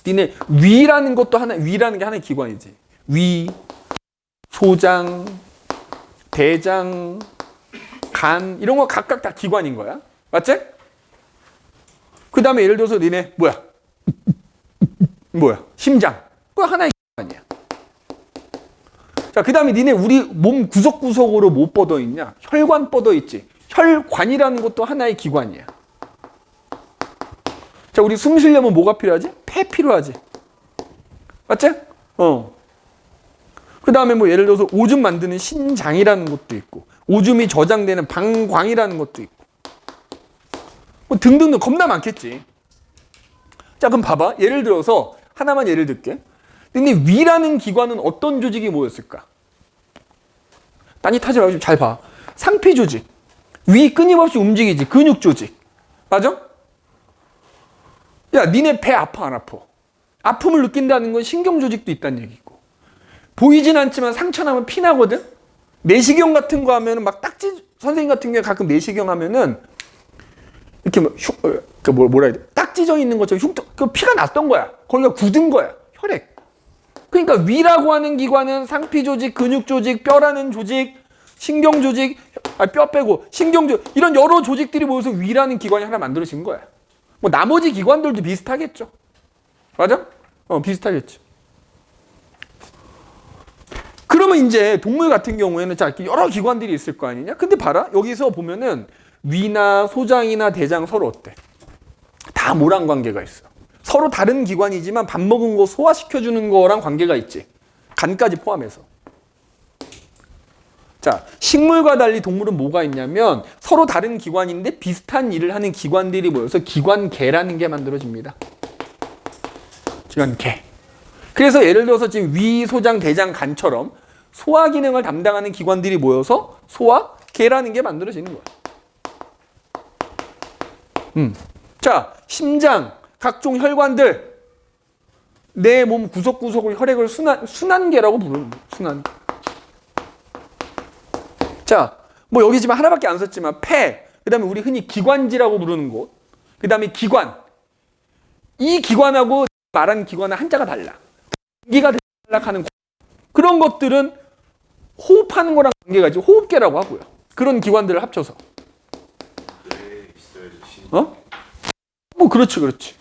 니네 위라는 것도 위라는 게 하나의 기관이지. 위, 소장, 대장, 간 이런 거 각각 다 기관인 거야. 맞지? 그 다음에 예를 들어서 니네 뭐야? 심장. 그거 하나의 기관이야. 자, 그 다음에 니네 우리 몸 구석구석으로 뭐 뻗어 있냐? 혈관 뻗어 있지. 혈관이라는 것도 하나의 기관이야. 자, 우리 숨 쉬려면 뭐가 필요하지? 폐 필요하지. 맞지? 그 다음에 뭐 예를 들어서 오줌 만드는 신장이라는 것도 있고, 오줌이 저장되는 방광이라는 것도 있고, 뭐 등등등 겁나 많겠지. 자, 그럼 봐봐. 예를 들어서 하나만 예를 들게. 근데 위라는 기관은 어떤 조직이 모였을까? 딴짓하지 말고 잘 봐. 상피 조직. 위 끊임없이 움직이지. 근육 조직. 맞아? 야, 니네 배 아파 안 아파? 아픔을 느낀다는 건 신경 조직도 있다는 얘기고. 보이진 않지만 상처 나면 피 나거든? 내시경 같은 거 하면은 막 선생님 같은 경우에 가끔 내시경 하면은 이렇게 뭐라 해야 돼? 딱지져 있는 것처럼 그 피가 났던 거야. 거기가 굳은 거야. 혈액. 그러니까 위라고 하는 기관은 상피 조직, 근육 조직, 뼈라는 조직, 신경 조직, 뼈 빼고 신경 조직, 이런 여러 조직들이 모여서 위라는 기관이 하나 만들어진 거야. 뭐 나머지 기관들도 비슷하겠죠. 맞아? 비슷하겠죠. 그러면 이제 동물 같은 경우에는 자, 여러 기관들이 있을 거 아니냐? 근데 봐라. 여기서 보면은 위나 소장이나 대장 서로 어때? 다 모랑 관계가 있어. 서로 다른 기관이지만 밥 먹은 거 소화시켜주는 거랑 관계가 있지. 간까지 포함해서. 자, 식물과 달리 동물은 뭐가 있냐면 서로 다른 기관인데 비슷한 일을 하는 기관들이 모여서 기관계라는 게 만들어집니다. 기관계. 그래서 예를 들어서 지금 위, 소장, 대장, 간처럼 소화 기능을 담당하는 기관들이 모여서 소화계라는 게 만들어지는 거야. 자, 심장, 각종 혈관들, 내 몸 구석구석을 혈액을 순환계라고 부르는 거예요. 순환계. 자, 뭐 여기 지금 하나밖에 안 썼지만 폐, 그 다음에 우리 흔히 기관지라고 부르는 곳, 그 다음에 기관. 이 기관하고 말하는 기관은 한자가 달라. 공기가 탈락하는 그런 것들은 호흡하는 거랑 관계가 있지. 호흡계라고 하고요. 그런 기관들을 합쳐서. 뭐 그렇지.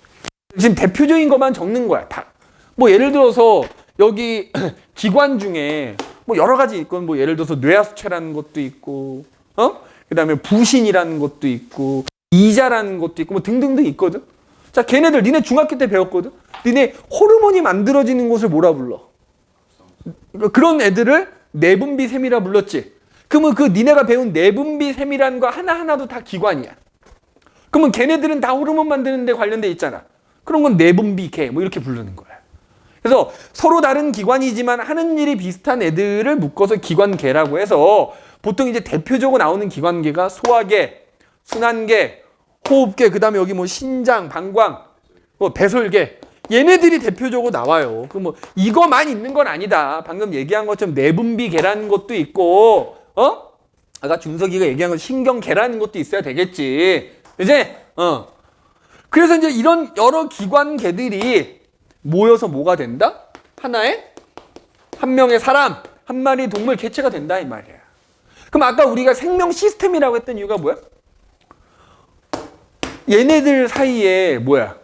지금 대표적인 것만 적는 거야. 다. 뭐 예를 들어서 여기 기관 중에 뭐 여러 가지 있건 뭐 예를 들어서 뇌하수체라는 것도 있고, 그다음에 부신이라는 것도 있고, 이자라는 것도 있고 뭐 등등등 있거든. 자, 걔네들 니네 중학교 때 배웠거든. 니네 호르몬이 만들어지는 곳을 뭐라 불러? 그런 애들을 내분비샘이라 불렀지. 그러면 그 니네가 배운 내분비샘이라는 거 하나하나도 다 기관이야. 그러면 걔네들은 다 호르몬 만드는 데 관련돼 있잖아. 그런 건 내분비계 뭐 이렇게 부르는 거야. 그래서 서로 다른 기관이지만 하는 일이 비슷한 애들을 묶어서 기관계라고 해서 보통 이제 대표적으로 나오는 기관계가 소화계, 순환계, 호흡계, 그 다음에 여기 뭐 신장, 방광, 뭐 배설계, 얘네들이 대표적으로 나와요. 그 뭐 이거만 있는 건 아니다. 방금 얘기한 것처럼 내분비계라는 것도 있고, 아까 준석이가 얘기한 것 신경계라는 것도 있어야 되겠지. 이제 그래서 이제 이런 여러 기관계들이 모여서 뭐가 된다? 하나의 한 명의 사람, 한 마리 동물 개체가 된다 이 말이야. 그럼 아까 우리가 생명 시스템이라고 했던 이유가 뭐야? 얘네들 사이에 뭐야?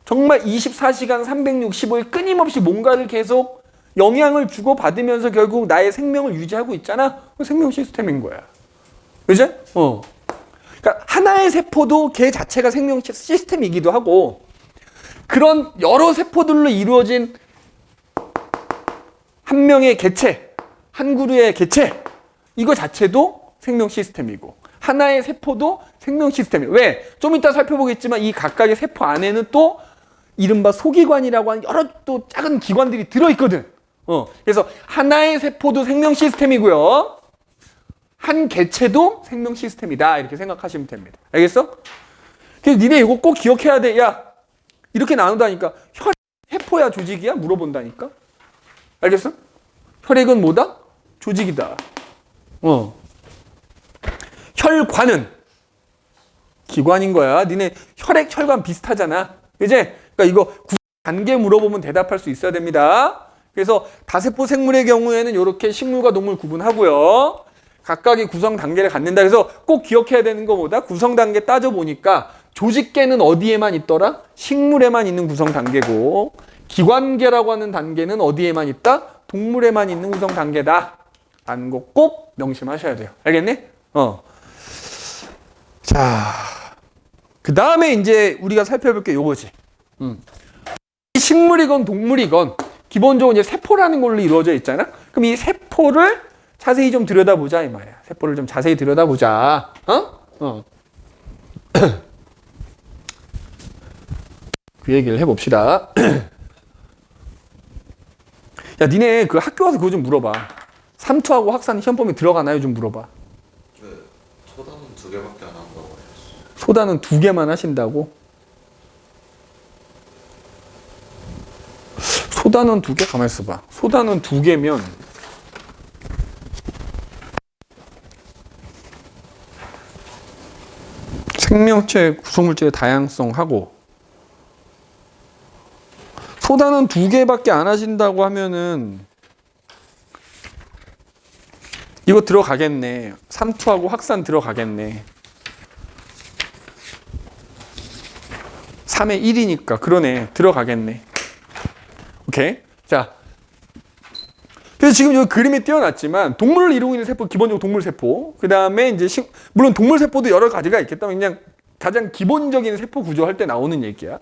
정말 24시간 365일 끊임없이 뭔가를 계속 영향을 주고 받으면서 결국 나의 생명을 유지하고 있잖아. 생명 시스템인 거야. 그지? 그러니까 하나의 세포도 걔 자체가 생명 시스템이기도 하고 그런 여러 세포들로 이루어진 한 명의 개체, 한 그루의 개체 이거 자체도 생명 시스템이고 하나의 세포도 생명 시스템이에요. 왜? 좀 이따 살펴보겠지만 이 각각의 세포 안에는 또 이른바 소기관이라고 하는 여러 또 작은 기관들이 들어있거든. 그래서 하나의 세포도 생명 시스템이고요. 한 개체도 생명 시스템이다. 이렇게 생각하시면 됩니다. 알겠어? 그래서 니네 이거 꼭 기억해야 돼. 야, 이렇게 나눈다니까. 혈액 세포야 조직이야? 물어본다니까. 알겠어? 혈액은 뭐다? 조직이다. 혈관은 기관인 거야. 니네 혈액, 혈관 비슷하잖아. 이제 그러니까 이거 단계 물어보면 대답할 수 있어야 됩니다. 그래서 다세포 생물의 경우에는 이렇게 식물과 동물 구분하고요. 각각의 구성 단계를 갖는다. 그래서 꼭 기억해야 되는 거보다 구성 단계 따져보니까 조직계는 어디에만 있더라? 식물에만 있는 구성 단계고 기관계라고 하는 단계는 어디에만 있다? 동물에만 있는 구성 단계다. 라는 거 꼭 명심하셔야 돼요. 알겠니? 자, 그 다음에 이제 우리가 살펴볼 게 요거지. 식물이건 동물이건 기본적으로 이제 세포라는 걸로 이루어져 있잖아. 그럼 이 세포를 자세히 좀 들여다보자 이 말이야. 세포를 좀 자세히 들여다보자. 그 얘기를 해봅시다. 야, 니네 그 학교 와서 그거 좀 물어봐. 삼투하고 확산 시험 범위 들어가나요? 좀 물어봐. 네, 소단은 2개밖에 안 한다고 하셨어요. 소단은 2개만 하신다고? 소단은 2개? 가만히 있어봐. 소단은 2개면 생명체 구성물질의 다양성하고 소단은 2개밖에 안 하신다고 하면은 이거 들어가겠네. 삼투하고 확산 들어가겠네. 3의 1이니까 그러네. 들어가겠네. 오케이. 자, 그래서 지금 여기 그림에 띄워놨지만 동물을 이루고 있는 세포, 기본적으로 동물 세포. 그 다음에 이제 물론 동물 세포도 여러 가지가 있겠다면 그냥 가장 기본적인 세포 구조할 때 나오는 얘기야.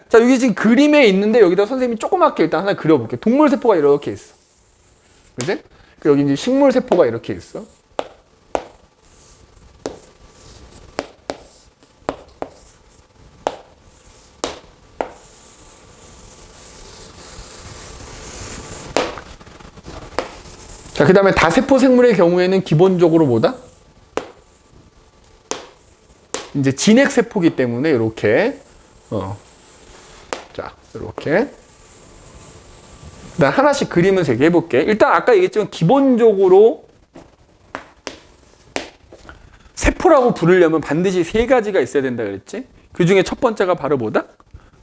자, 여기 지금 그림에 있는데 여기다 선생님이 조그맣게 일단 하나 그려볼게. 동물 세포가 이렇게 있어. 그지? 여기 이제 식물 세포가 이렇게 있어. 자, 그 다음에 다세포 생물의 경우에는 기본적으로 뭐다? 이제 진핵세포기 때문에 이렇게 자, 이렇게. 난 하나씩 그림을 3개 해볼게. 일단 아까 얘기했지만 기본적으로 세포라고 부르려면 반드시 3가지가 있어야 된다 그랬지? 그 중에 첫 번째가 바로 뭐다?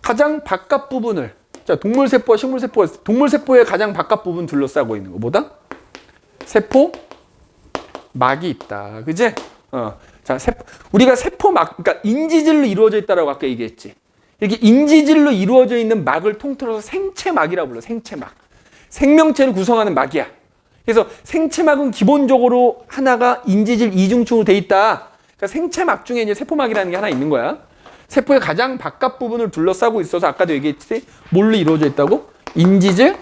가장 바깥 부분을, 자, 동물세포와 식물세포가 있어. 동물세포의 가장 바깥 부분 둘러싸고 있는 거 뭐다? 세포막이 있다. 그지? 자, 우리가 세포막, 그러니까 인지질로 이루어져 있다라고 아까 얘기했지. 이렇게 인지질로 이루어져 있는 막을 통틀어서 생체막이라고 불러. 생체막. 생명체를 구성하는 막이야. 그래서 생체막은 기본적으로 하나가 인지질 이중층으로 돼 있다. 그러니까 생체막 중에 이제 세포막이라는 게 하나 있는 거야. 세포의 가장 바깥 부분을 둘러싸고 있어서 아까도 얘기했지. 뭘로 이루어져 있다고? 인지질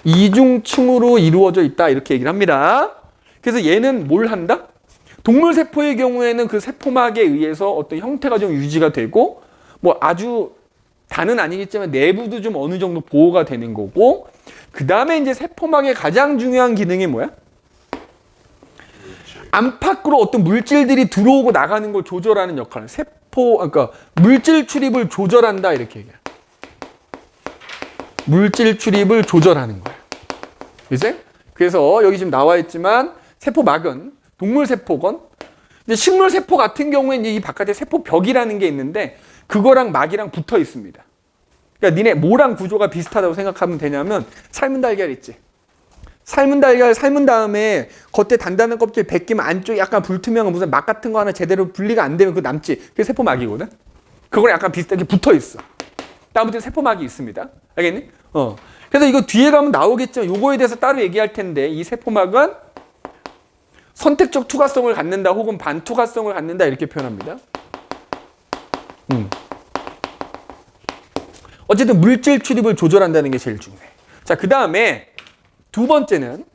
이중층으로 이루어져 있다. 이렇게 얘기를 합니다. 그래서 얘는 뭘 한다? 동물세포의 경우에는 그 세포막에 의해서 어떤 형태가 좀 유지가 되고, 뭐 아주 다는 아니겠지만 내부도 좀 어느 정도 보호가 되는 거고, 그 다음에 이제 세포막의 가장 중요한 기능이 뭐야? 안팎으로 어떤 물질들이 들어오고 나가는 걸 조절하는 역할. 그러니까 물질 출입을 조절한다 이렇게 얘기해. 물질 출입을 조절하는 거야. 그치? 그래서 여기 지금 나와 있지만 세포막은 동물세포건, 이제 식물세포 같은 경우에 이제 이 바깥에 세포벽이라는 게 있는데 그거랑 막이랑 붙어 있습니다. 그러니까 니네 뭐랑 구조가 비슷하다고 생각하면 되냐면 삶은 달걀 있지. 삶은 달걀 삶은 다음에 겉에 단단한 껍질 벗기면 안쪽에 약간 불투명한 무슨 막 같은 거 하나 제대로 분리가 안 되면 그거 남지. 그게 세포막이거든. 그거랑 약간 비슷하게 붙어 있어. 다음부터 세포막이 있습니다. 알겠니? 그래서 이거 뒤에 가면 나오겠지만 요거에 대해서 따로 얘기할 텐데 이 세포막은 선택적 투과성을 갖는다 혹은 반투과성을 갖는다 이렇게 표현합니다. 어쨌든 물질 출입을 조절한다는 게 제일 중요해. 자, 그 다음에 두 번째는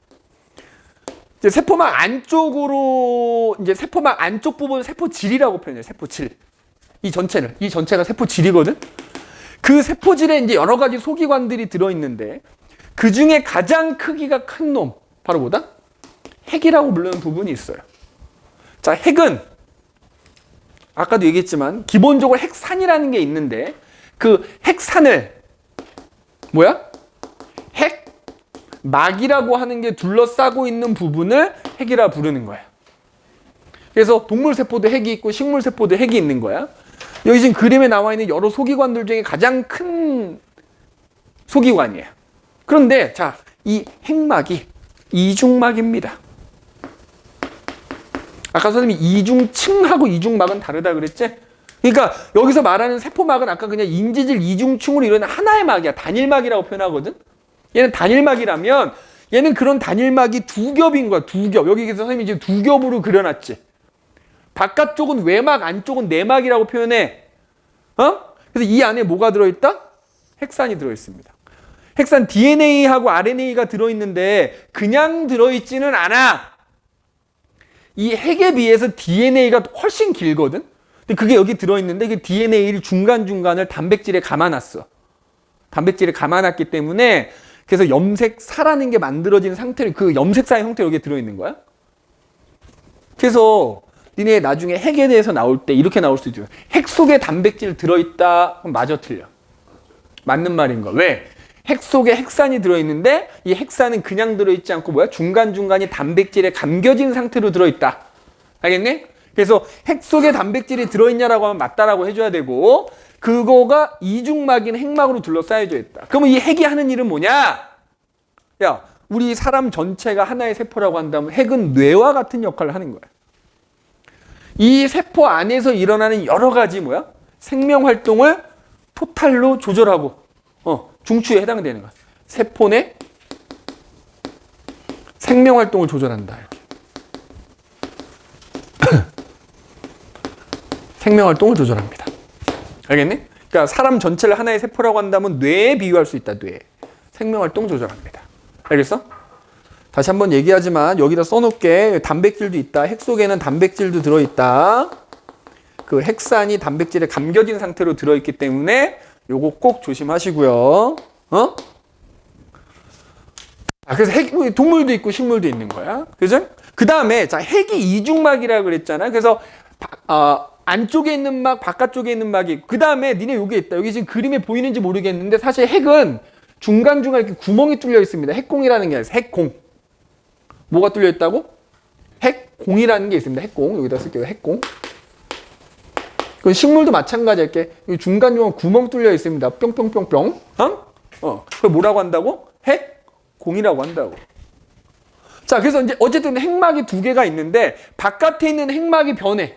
이제 세포막 안쪽으로 이제 세포막 안쪽 부분 세포질이라고 표현해요. 세포질. 이 전체가 세포질이거든. 그 세포질에 이제 여러 가지 소기관들이 들어있는데 그 중에 가장 크기가 큰 놈 바로 뭐다? 핵이라고 부르는 부분이 있어요. 자, 핵은 아까도 얘기했지만 기본적으로 핵산이라는 게 있는데 그 핵산을 뭐야? 핵막이라고 하는 게 둘러싸고 있는 부분을 핵이라 부르는 거야. 그래서 동물세포도 핵이 있고 식물세포도 핵이 있는 거야. 여기 지금 그림에 나와 있는 여러 소기관들 중에 가장 큰 소기관이에요. 그런데 자, 이 핵막이 이중막입니다. 아까 선생님이 이중층하고 이중막은 다르다 그랬지? 그러니까 여기서 말하는 세포막은 아까 그냥 인지질 이중층으로 이루어진 하나의 막이야. 단일막이라고 표현하거든? 얘는 단일막이라면 얘는 그런 단일막이 두 겹인 거야. 두 겹. 여기서 선생님이 지금 두 겹으로 그려놨지. 바깥쪽은 외막, 안쪽은 내막이라고 표현해. 그래서 이 안에 뭐가 들어있다? 핵산이 들어있습니다. 핵산 DNA하고 RNA가 들어있는데 그냥 들어있지는 않아. 이 핵에 비해서 DNA가 훨씬 길거든. 근데 그게 여기 들어있는데 그 DNA를 중간중간을 단백질에 감아놨어. 단백질에 감아놨기 때문에 그래서 염색사라는 게 만들어진 상태를 그 염색사의 형태로 여기 들어있는 거야. 그래서 니네 나중에 핵에 대해서 나올 때 이렇게 나올 수도 있죠. 핵 속에 단백질 들어있다. 그럼 맞아 틀려. 맞는 말인 거야. 왜? 핵 속에 핵산이 들어있는데 이 핵산은 그냥 들어있지 않고 뭐야? 중간중간이 단백질에 감겨진 상태로 들어있다. 알겠니? 그래서 핵 속에 단백질이 들어있냐라고 하면 맞다라고 해줘야 되고 그거가 이중막인 핵막으로 둘러싸여져 있다. 그러면 이 핵이 하는 일은 뭐냐? 야, 우리 사람 전체가 하나의 세포라고 한다면 핵은 뇌와 같은 역할을 하는 거야. 이 세포 안에서 일어나는 여러 가지 뭐야? 생명 활동을 토탈로 조절하고 중추에 해당되는 거야. 세포 내 생명 활동을 조절한다. 이렇게. 생명 활동을 조절합니다. 알겠니? 그러니까 사람 전체를 하나의 세포라고 한다면 뇌에 비유할 수 있다. 뇌. 생명 활동 조절합니다. 알겠어? 다시 한번 얘기하지만 여기다 써놓을게. 단백질도 있다. 핵 속에는 단백질도 들어있다. 그 핵산이 단백질에 감겨진 상태로 들어있기 때문에 요거 꼭 조심하시고요. 그래서 동물도 있고 식물도 있는 거야. 그죠? 그 다음에 자 핵이 이중막이라고 그랬잖아. 그래서 안쪽에 있는 막, 바깥쪽에 있는 막이, 그 다음에 니네 여기 있다. 여기 지금 그림에 보이는지 모르겠는데 사실 핵은 중간중간 이렇게 구멍이 뚫려 있습니다. 핵공이라는 게 아니라 핵공. 뭐가 뚫려 있다고? 핵공이라는 게 있습니다. 핵공. 여기다 쓸게요. 핵공. 그 식물도 마찬가지야. 이렇게 중간중간 구멍 뚫려 있습니다. 뿅뿅뿅뿅. 그걸 뭐라고 한다고? 핵공이라고 한다고. 자, 그래서 이제 어쨌든 핵막이 두 개가 있는데 바깥에 있는 핵막이 변해.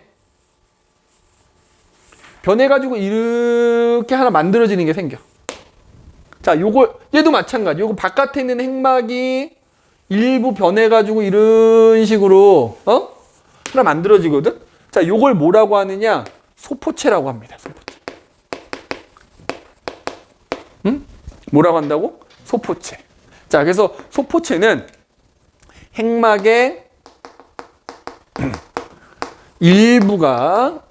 변해가지고 이렇게 하나 만들어지는 게 생겨. 자, 요거 얘도 마찬가지. 요거 바깥에 있는 핵막이 일부 변해가지고 이런 식으로 하나 만들어지거든. 자, 요걸 뭐라고 하느냐? 소포체라고 합니다. 소포체. 응? 뭐라고 한다고? 소포체. 자, 그래서 소포체는 핵막의 일부가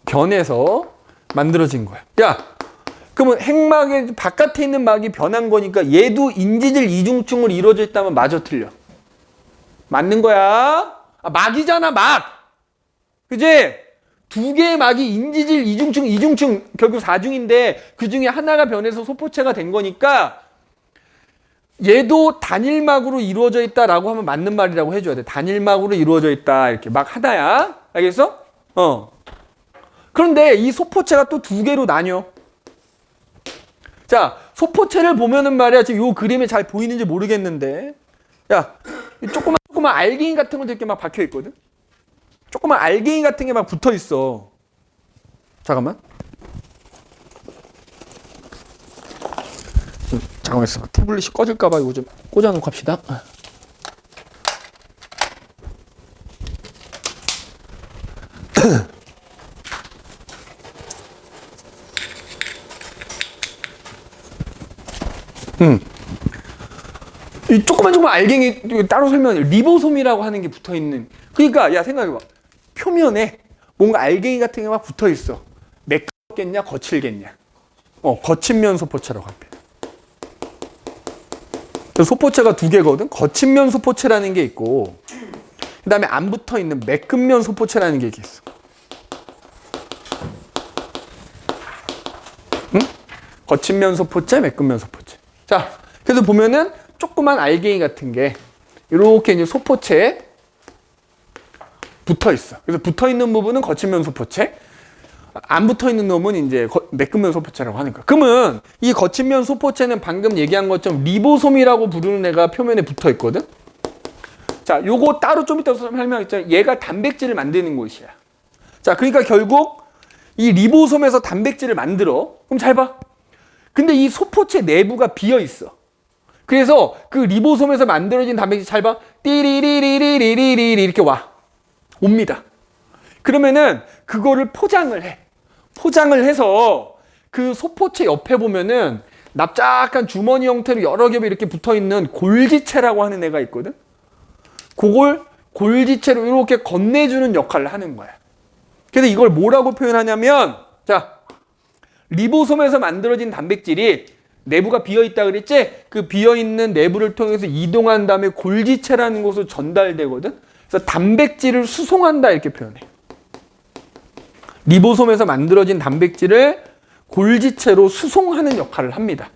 변해서 만들어진 거야. 야, 그러면 핵막의 바깥에 있는 막이 변한 거니까 얘도 인지질 이중충으로 이루어져 있다면 맞아, 틀려? 맞는 거야. 아, 막이잖아, 막. 그지? 두 개의 막이 인지질 이중충 결국 4중인데 그 중에 하나가 변해서 소포체가 된 거니까 얘도 단일막으로 이루어져 있다라고 하면 맞는 말이라고 해줘야 돼. 단일막으로 이루어져 있다. 이렇게 막 하나야. 알겠어? 그런데 이 소포체가 또 두 개로 나뉘어. 자, 소포체를 보면은 말이야. 지금 이 그림에 잘 보이는지 모르겠는데. 야, 조그만 알갱이 같은 것도 이렇게 막 박혀 있거든? 조그만 알갱이 같은 게 막 붙어 있어. 잠깐만. 잠깐만 있어. 태블릿이 꺼질까봐 이거 좀 꽂아놓고 합시다. 이 조그만 알갱이 따로 설명해. 리보솜이라고 하는 게 붙어 있는. 그러니까 야 생각해봐. 표면에 뭔가 알갱이 같은 게 막 붙어 있어. 매끄럽겠냐, 거칠겠냐. 거친 면 소포체라고 합니다. 소포체가 두 개거든. 거친 면 소포체라는 게 있고, 그 다음에 안 붙어 있는 매끈 면 소포체라는 게 있어. 응? 거친 면 소포체, 매끈 면 소포체. 자, 그래서 보면은 조그만 알갱이 같은 게 이렇게 이제 소포체에 붙어 있어. 그래서 붙어 있는 부분은 거친 면 소포체, 안 붙어 있는 놈은 이제 매끈 면 소포체라고 하는 거야. 그러면 이 거친 면 소포체는 방금 얘기한 것처럼 리보솜이라고 부르는 애가 표면에 붙어 있거든. 자, 요거 따로 좀 이따 설명했잖아. 얘가 단백질을 만드는 곳이야. 자, 그러니까 결국 이 리보솜에서 단백질을 만들어. 그럼 잘 봐. 근데 이 소포체 내부가 비어 있어. 그래서 그 리보솜에서 만들어진 단백질 잘 봐. 띠리리리리리리리 이렇게 옵니다. 그러면은 그거를 포장을 해. 포장을 해서 그 소포체 옆에 보면은 납작한 주머니 형태로 여러 겹이 이렇게 붙어 있는 골지체라고 하는 애가 있거든. 그걸 골지체로 이렇게 건네주는 역할을 하는 거야. 그래서 이걸 뭐라고 표현하냐면, 자, 리보솜에서 만들어진 단백질이 내부가 비어있다 그랬지? 그 비어있는 내부를 통해서 이동한 다음에 골지체라는 곳으로 전달되거든? 그래서 단백질을 수송한다 이렇게 표현해. 리보솜에서 만들어진 단백질을 골지체로 수송하는 역할을 합니다.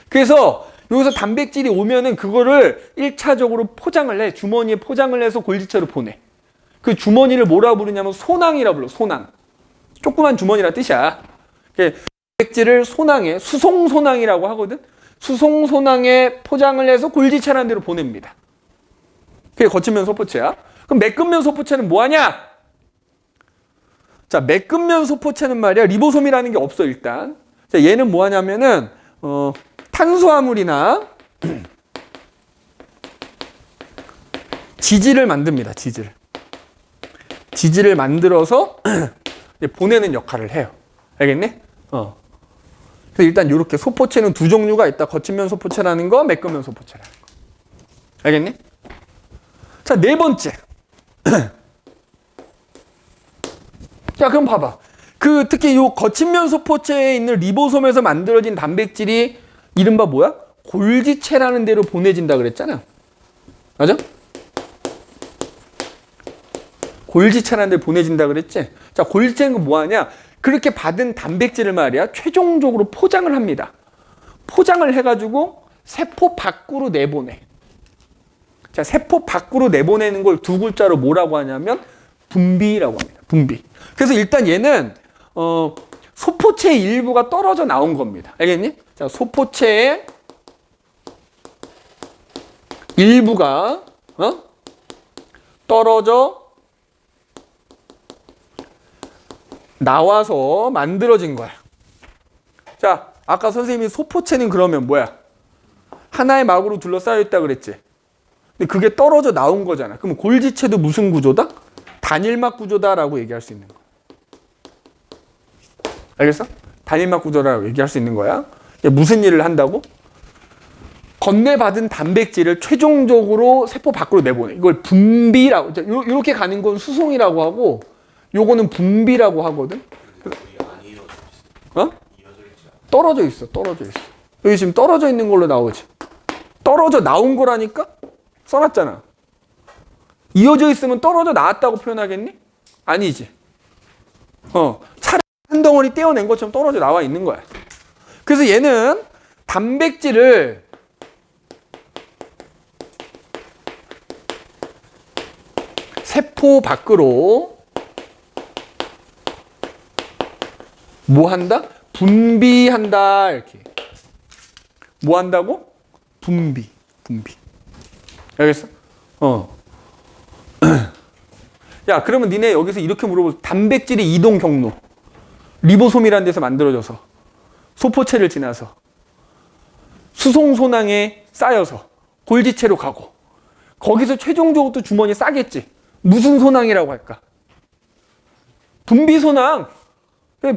그래서 여기서 단백질이 오면은 그거를 1차적으로 포장을 해. 주머니에 포장을 해서 골지체로 보내. 그 주머니를 뭐라 부르냐면 소낭이라 불러. 소낭. 조그만 주머니라 뜻이야. 단백질을 소낭에, 수송소낭이라고 하거든. 수송소낭에 포장을 해서 골지체라는 데로 보냅니다. 그게 거친면 소포체야. 그럼 매끈면 소포체는 뭐하냐? 자, 매끈면 소포체는 말이야, 리보솜이라는 게 없어, 일단. 자, 얘는 뭐하냐면은, 탄수화물이나 지질을 만듭니다, 지질. 지질을 만들어서 보내는 역할을 해요. 알겠니? 그래서 일단 이렇게 소포체는 두 종류가 있다. 거친면 소포체라는 거, 매끈면 소포체라는 거. 알겠니? 자, 네 번째. 자, 그럼 봐봐. 특히 요 거친면 소포체에 있는 리보솜에서 만들어진 단백질이 이른바 뭐야? 골지체라는 데로 보내진다 그랬잖아. 맞아? 골지체라는 데 보내진다 그랬지? 자, 골지체는 뭐하냐? 그렇게 받은 단백질을 말이야 최종적으로 포장을 합니다. 포장을 해가지고 세포 밖으로 내보내. 자, 세포 밖으로 내보내는 걸 두 글자로 뭐라고 하냐면 분비라고 합니다. 분비. 그래서 일단 얘는 소포체의 일부가 떨어져 나온 겁니다. 알겠니? 자, 소포체의 일부가 떨어져 나와서 만들어진 거야. 자, 아까 선생님이 소포체는 그러면 뭐야? 하나의 막으로 둘러싸여 있다 그랬지. 근데 그게 떨어져 나온 거잖아. 그럼 골지체도 무슨 구조다? 단일막 구조다라고 얘기할 수 있는 거야. 알겠어? 단일막 구조라고 얘기할 수 있는 거야. 무슨 일을 한다고? 건네받은 단백질을 최종적으로 세포 밖으로 내보내. 이걸 분비라고, 이렇게 가는 건 수송이라고 하고, 요거는 분비라고 하거든. 근데 거의 안 이어져 있어. 이어져 있지 않아. 떨어져 있어. 떨어져 있어. 여기 지금 떨어져 있는 걸로 나오지. 떨어져 나온 거라니까? 써놨잖아. 이어져 있으면 떨어져 나왔다고 표현하겠니? 아니지. 차라리 한 덩어리 떼어낸 것처럼 떨어져 나와 있는 거야. 그래서 얘는 단백질을 세포 밖으로 뭐 한다? 분비한다. 이렇게. 뭐 한다고? 분비. 알겠어? 야, 그러면 니네 여기서 이렇게 물어보세요. 단백질의 이동 경로. 리보솜이라는 데서 만들어져서 소포체를 지나서 수송소낭에 쌓여서 골지체로 가고 거기서 최종적으로 또 주머니에 싸겠지. 무슨 소낭이라고 할까? 분비소낭.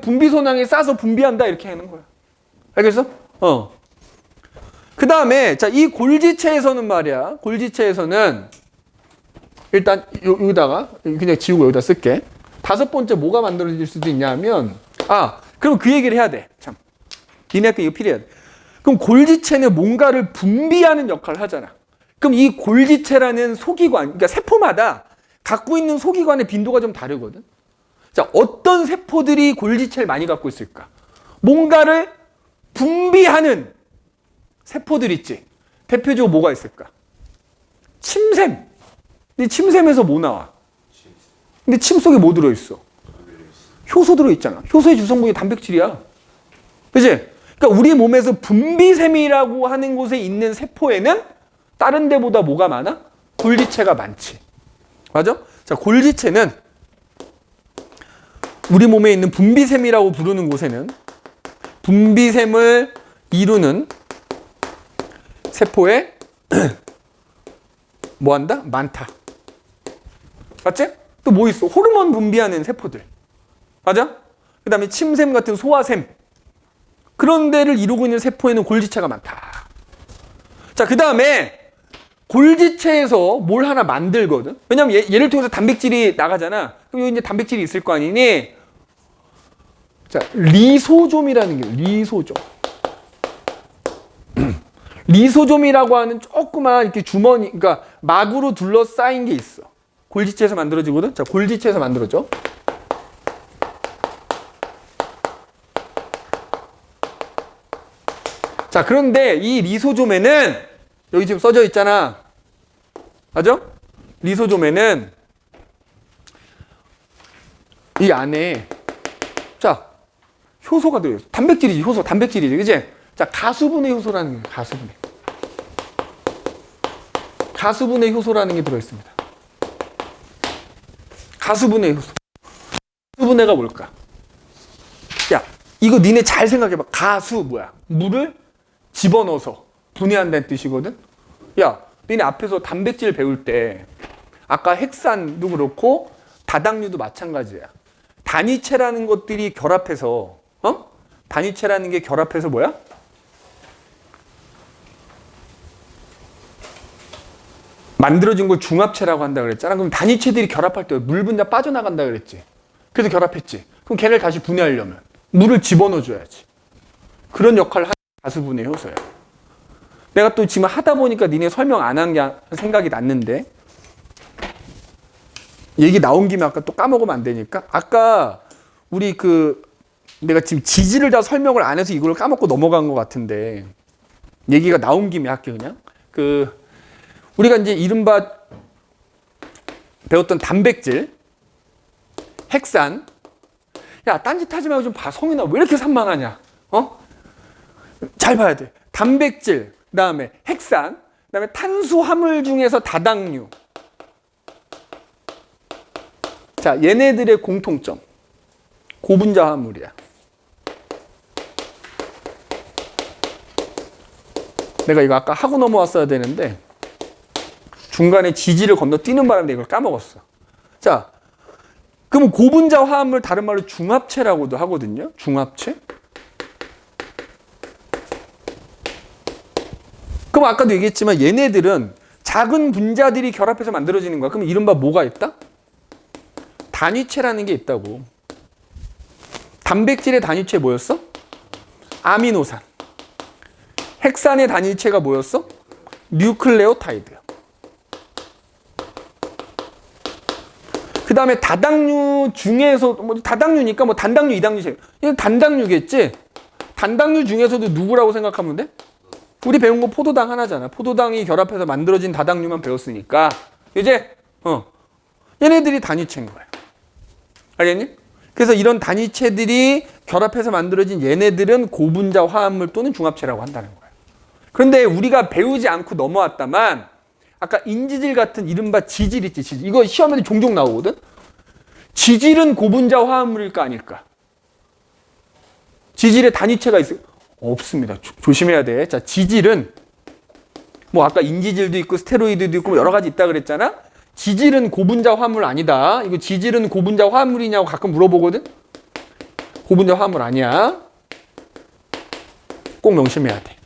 분비소낭에 싸서 분비한다 이렇게 하는 거야. 알겠어? 그 다음에 자, 이 골지체에서는 말이야. 골지체에서는 일단 여기다가 그냥 지우고 여기다 쓸게. 다섯 번째 뭐가 만들어질 수도 있냐 하면 그럼 그 얘기를 해야 돼. 참. 니네한테 이거 필요해. 그럼 골지체는 뭔가를 분비하는 역할을 하잖아. 그럼 이 골지체라는 소기관, 그러니까 세포마다 갖고 있는 소기관의 빈도가 좀 다르거든. 자, 어떤 세포들이 골지체를 많이 갖고 있을까? 뭔가를 분비하는 세포들 있지. 대표적으로 뭐가 있을까? 침샘. 근데 침샘에서 뭐 나와? 근데 침 속에 뭐 들어있어? 효소 들어있잖아. 효소의 주성분이 단백질이야. 그치? 그러니까 우리 몸에서 분비샘이라고 하는 곳에 있는 세포에는 다른 데보다 뭐가 많아? 골지체가 많지. 맞아? 자, 골지체는 우리 몸에 있는 분비샘이라고 부르는 곳에는 분비샘을 이루는 세포에 뭐 한다? 많다. 맞지? 또 뭐 있어? 호르몬 분비하는 세포들. 맞아? 그 다음에 침샘 같은 소화샘. 그런 데를 이루고 있는 세포에는 골지체가 많다. 자, 그 다음에 골지체에서 뭘 하나 만들거든? 왜냐면 얘를 통해서 단백질이 나가잖아. 그럼 여기 이제 단백질이 있을 거 아니니? 자, 리소좀이라는 게 리소좀. 리소좀이라고 하는 조그만 이렇게 주머니, 그러니까 막으로 둘러싸인 게 있어. 골지체에서 만들어지거든? 자, 골지체에서 만들어져. 자, 그런데 이 리소좀에는 여기 지금 써져 있잖아. 맞아? 리소좀에는 이 안에 자, 효소가 들어있어. 단백질이지, 효소, 단백질이지, 그치? 자, 가수분해 효소라는 게 가수분해 효소라는 게 들어있습니다. 가수분해 효소. 가수분해가 뭘까? 야, 이거 니네 잘 생각해봐. 가수 뭐야? 물을 집어넣어서 분해한다는 뜻이거든? 야, 니네 앞에서 단백질 배울 때 아까 핵산도 그렇고 다당류도 마찬가지야. 단위체라는 것들이 결합해서 단위체라는 게 결합해서 뭐야? 만들어진 걸 중합체라고 한다 그랬잖아. 그럼 단위체들이 결합할 때 물 분자 빠져나간다 그랬지. 그래서 결합했지. 그럼 걔를 다시 분해하려면 물을 집어넣어줘야지. 그런 역할을 하는 가수분해 효소야. 내가 또 지금 하다 보니까 니네 설명 안 한 게 생각이 났는데 얘기 나온 김에 아까 또 까먹으면 안 되니까. 아까 우리 내가 지금 지지를 다 설명을 안 해서 이걸 까먹고 넘어간 것 같은데 얘기가 나온 김에 할게요 그냥. 우리가 이제 이른바 배웠던 단백질, 핵산. 야, 딴짓 하지 말고 좀 봐. 성인아, 왜 이렇게 산만하냐? 잘 봐야 돼. 단백질, 그다음에 핵산, 그다음에 탄수화물 중에서 다당류. 자, 얘네들의 공통점. 고분자 화물이야. 내가 이거 아까 하고 넘어왔어야 되는데 중간에 지지를 건너뛰는 바람에 이걸 까먹었어. 자, 그럼 고분자 화합물 다른 말로 중합체라고도 하거든요. 중합체. 그럼 아까도 얘기했지만 얘네들은 작은 분자들이 결합해서 만들어지는 거야. 그럼 이른바 뭐가 있다? 단위체라는 게 있다고. 단백질의 단위체 뭐였어? 아미노산. 핵산의 단위체가 뭐였어? 뉴클레오타이드. 그 다음에 다당류 중에서 다당류니까 단당류, 이당류, 이건 단당류겠지? 단당류 중에서도 누구라고 생각하면 돼? 우리 배운 거 포도당 하나잖아. 포도당이 결합해서 만들어진 다당류만 배웠으니까 이제 얘네들이 단위체인 거야. 알겠니? 그래서 이런 단위체들이 결합해서 만들어진 얘네들은 고분자 화합물 또는 중합체라고 한다는 거야. 그런데 우리가 배우지 않고 넘어왔다만 아까 인지질 같은 이른바 지질 있지, 지질. 이거 시험에도 종종 나오거든? 지질은 고분자 화합물일까 아닐까? 지질에 단위체가 있어요? 없습니다. 조심해야 돼. 자, 지질은 아까 인지질도 있고 스테로이드도 있고 여러 가지 있다 그랬잖아? 지질은 고분자 화합물 아니다. 이거 지질은 고분자 화합물이냐고 가끔 물어보거든? 고분자 화합물 아니야. 꼭 명심해야 돼.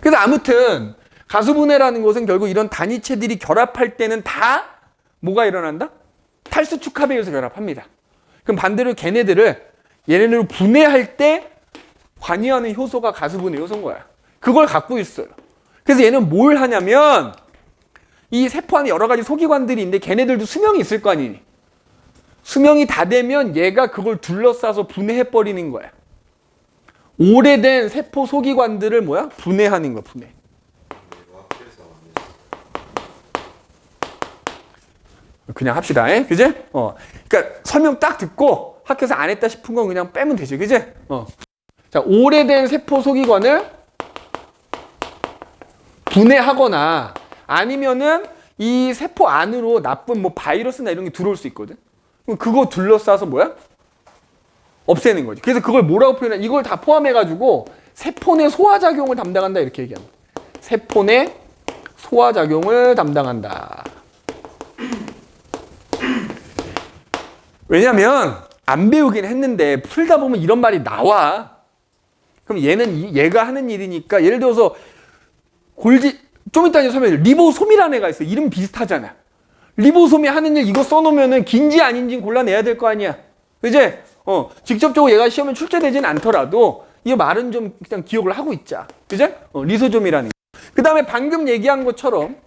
그래서 아무튼 가수분해라는 것은 결국 이런 단위체들이 결합할 때는 다 뭐가 일어난다? 탈수축합에 의해서 결합합니다. 그럼 반대로 얘네들을 분해할 때 관여하는 효소가 가수분해 효소인 거야. 그걸 갖고 있어요. 그래서 얘는 뭘 하냐면 이 세포 안에 여러 가지 소기관들이 있는데 걔네들도 수명이 있을 거 아니니. 수명이 다 되면 얘가 그걸 둘러싸서 분해해버리는 거야. 오래된 세포 소기관들을 분해하는 거야, 분해. 그냥 합시다. 그지? 그러니까 설명 딱 듣고 학교에서 안 했다 싶은 건 그냥 빼면 되지. 그지? 자, 오래된 세포 소기관을 분해하거나 아니면은 이 세포 안으로 나쁜 바이러스나 이런 게 들어올 수 있거든. 그럼 그거 둘러싸서 없애는 거지. 그래서 그걸 뭐라고 표현해? 이걸 다 포함해가지고 세포 내 소화작용을 담당한다 이렇게 얘기합니다. 세포 내 소화작용을 담당한다. 왜냐면 안 배우긴 했는데 풀다 보면 이런 말이 나와. 그럼 얘가 하는 일이니까 예를 들어서 좀 이따 이제 설명해. 리보솜이라는 애가 있어. 이름 비슷하잖아. 리보솜이 하는 일 이거 써놓으면은 긴지 아닌지 골라내야 될 거 아니야. 그지? 직접적으로 얘가 시험에 출제되지는 않더라도 이 말은 좀 그냥 기억을 하고 있자. 그지? 리소솜이라는 거. 그 다음에 방금 얘기한 것처럼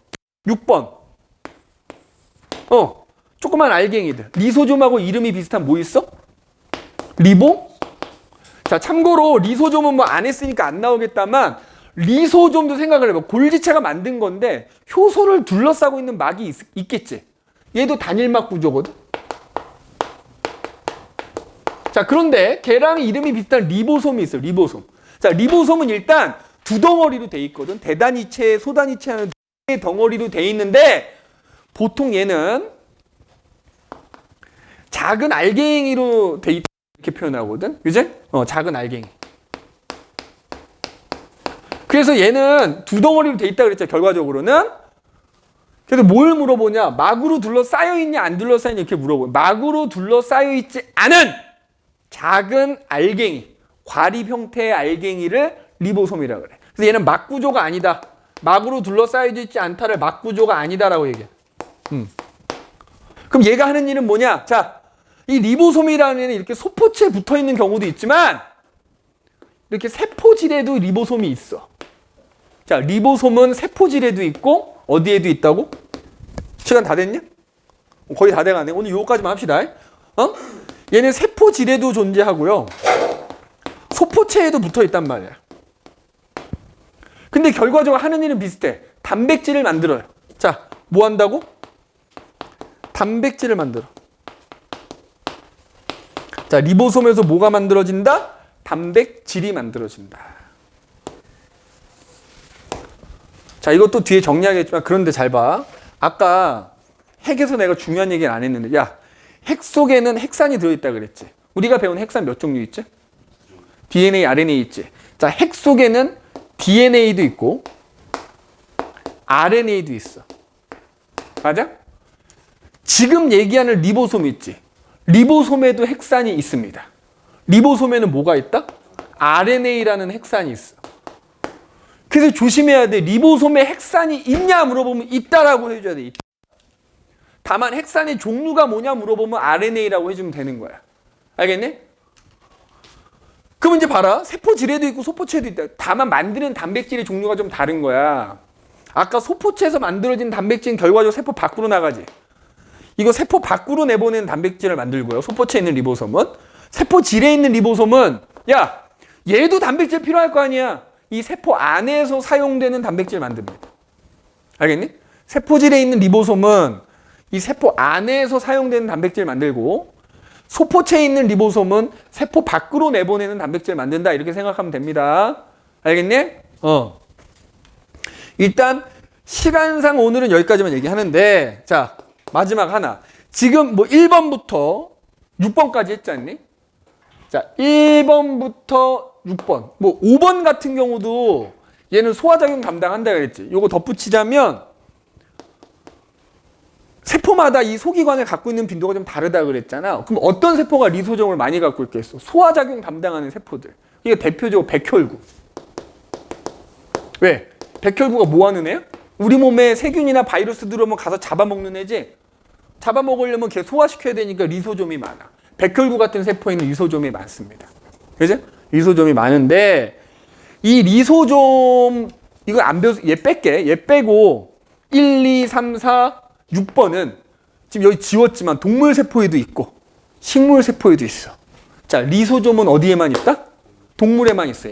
6번. 조그만 알갱이들. 리소좀하고 이름이 비슷한 뭐 있어? 리보? 자, 참고로 리소좀은 안 했으니까 안 나오겠다만 리소좀도 생각을 해봐. 골지체가 만든 건데 효소를 둘러싸고 있는 막이 있겠지. 얘도 단일막 구조거든. 자, 그런데 걔랑 이름이 비슷한 리보솜이 있어요. 리보솜. 자, 리보솜은 일단 두 덩어리로 돼 있거든. 대단위체, 소단위체 하는 두 덩어리로 돼 있는데 보통 얘는 작은 알갱이로 돼 있다 이렇게 표현하거든. 그지? 작은 알갱이. 그래서 얘는 두 덩어리로 돼 있다 그랬죠. 결과적으로는. 그래서 뭘 물어보냐? 막으로 둘러싸여 있냐 안 둘러싸여 있냐 이렇게 물어보고. 막으로 둘러싸여 있지 않은 작은 알갱이, 과립 형태의 알갱이를 리보솜이라고 그래. 그래서 얘는 막 구조가 아니다. 막으로 둘러싸여 있지 않다를 막 구조가 아니다라고 얘기해. 그럼 얘가 하는 일은 뭐냐? 자, 이 리보솜이라는 애는 이렇게 소포체에 붙어 있는 경우도 있지만 이렇게 세포질에도 리보솜이 있어. 자, 리보솜은 세포질에도 있고 어디에도 있다고? 시간 다 됐냐? 거의 다 돼가네. 오늘 요거까지만 합시다. 어? 얘는 세포질에도 존재하고요. 소포체에도 붙어 있단 말이야. 근데 결과적으로 하는 일은 비슷해. 단백질을 만들어요. 자, 뭐 한다고? 단백질을 만들어. 자, 리보솜에서 뭐가 만들어진다? 단백질이 만들어진다. 자, 이것도 뒤에 정리하겠지만 그런데 잘 봐. 아까 핵에서 내가 중요한 얘기는 안 했는데, 야, 핵 속에는 핵산이 들어있다 그랬지. 우리가 배운 핵산 몇 종류 있지? DNA, RNA 있지. 자, 핵 속에는 DNA도 있고 RNA도 있어. 맞아? 지금 얘기하는 리보솜 있지. 리보솜에도 핵산이 있습니다. 리보솜에는 뭐가 있다? RNA라는 핵산이 있어. 그래서 조심해야 돼. 리보솜에 핵산이 있냐 물어보면 있다라고 해줘야 돼. 다만 핵산의 종류가 뭐냐 물어보면 RNA라고 해주면 되는 거야. 알겠니? 그럼 이제 봐라. 세포질에도 있고 소포체에도 있다. 다만 만드는 단백질의 종류가 좀 다른 거야. 아까 소포체에서 만들어진 단백질은 결과적으로 세포 밖으로 나가지. 이거 세포 밖으로 내보내는 단백질을 만들고요. 소포체에 있는 리보솜은. 세포질에 있는 리보솜은 야, 얘도 단백질 필요할 거 아니야. 이 세포 안에서 사용되는 단백질 만듭니다. 알겠니? 세포질에 있는 리보솜은 이 세포 안에서 사용되는 단백질 만들고 소포체에 있는 리보솜은 세포 밖으로 내보내는 단백질 만든다. 이렇게 생각하면 됩니다. 알겠니? 일단 시간상 오늘은 여기까지만 얘기하는데 자, 마지막 하나. 지금 뭐 1번부터 6번까지 했지 않니? 자, 1번부터 6번. 뭐 5번 같은 경우도 얘는 소화작용 담당한다 그랬지. 요거 덧붙이자면 세포마다 이 소기관을 갖고 있는 빈도가 좀 다르다 그랬잖아. 그럼 어떤 세포가 리소tom을 많이 갖고 있겠어? 소화작용 담당하는 세포들. 이게 대표적으로 백혈구. 왜? 백혈구가 뭐 하는 애야? 우리 몸에 세균이나 바이러스 들어오면 가서 잡아먹는 애지. 잡아먹으려면 걔 소화시켜야 되니까 리소tom이 많아. 백혈구 같은 세포에는 리소tom이 많습니다. 그죠? 리소tom이 많은데 이 리소tom 이거 안 배웠어. 얘 뺄게. 얘 빼고 1, 2, 3, 4, 6번은 지금 여기 지웠지만 동물 세포에도 있고 식물 세포에도 있어. 자, 리소tom은 어디에만 있다? 동물에만 있어.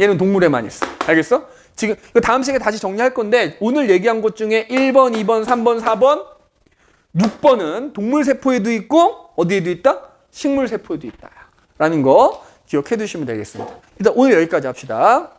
얘는 동물에만 있어. 알겠어? 지금 이거 다음 시간에 다시 정리할 건데 오늘 얘기한 것 중에 1번, 2번, 3번, 4번, 6번은 동물 세포에도 있고 어디에도 있다? 식물 세포에도 있다. 라는 거 기억해 두시면 되겠습니다. 일단 오늘 여기까지 합시다.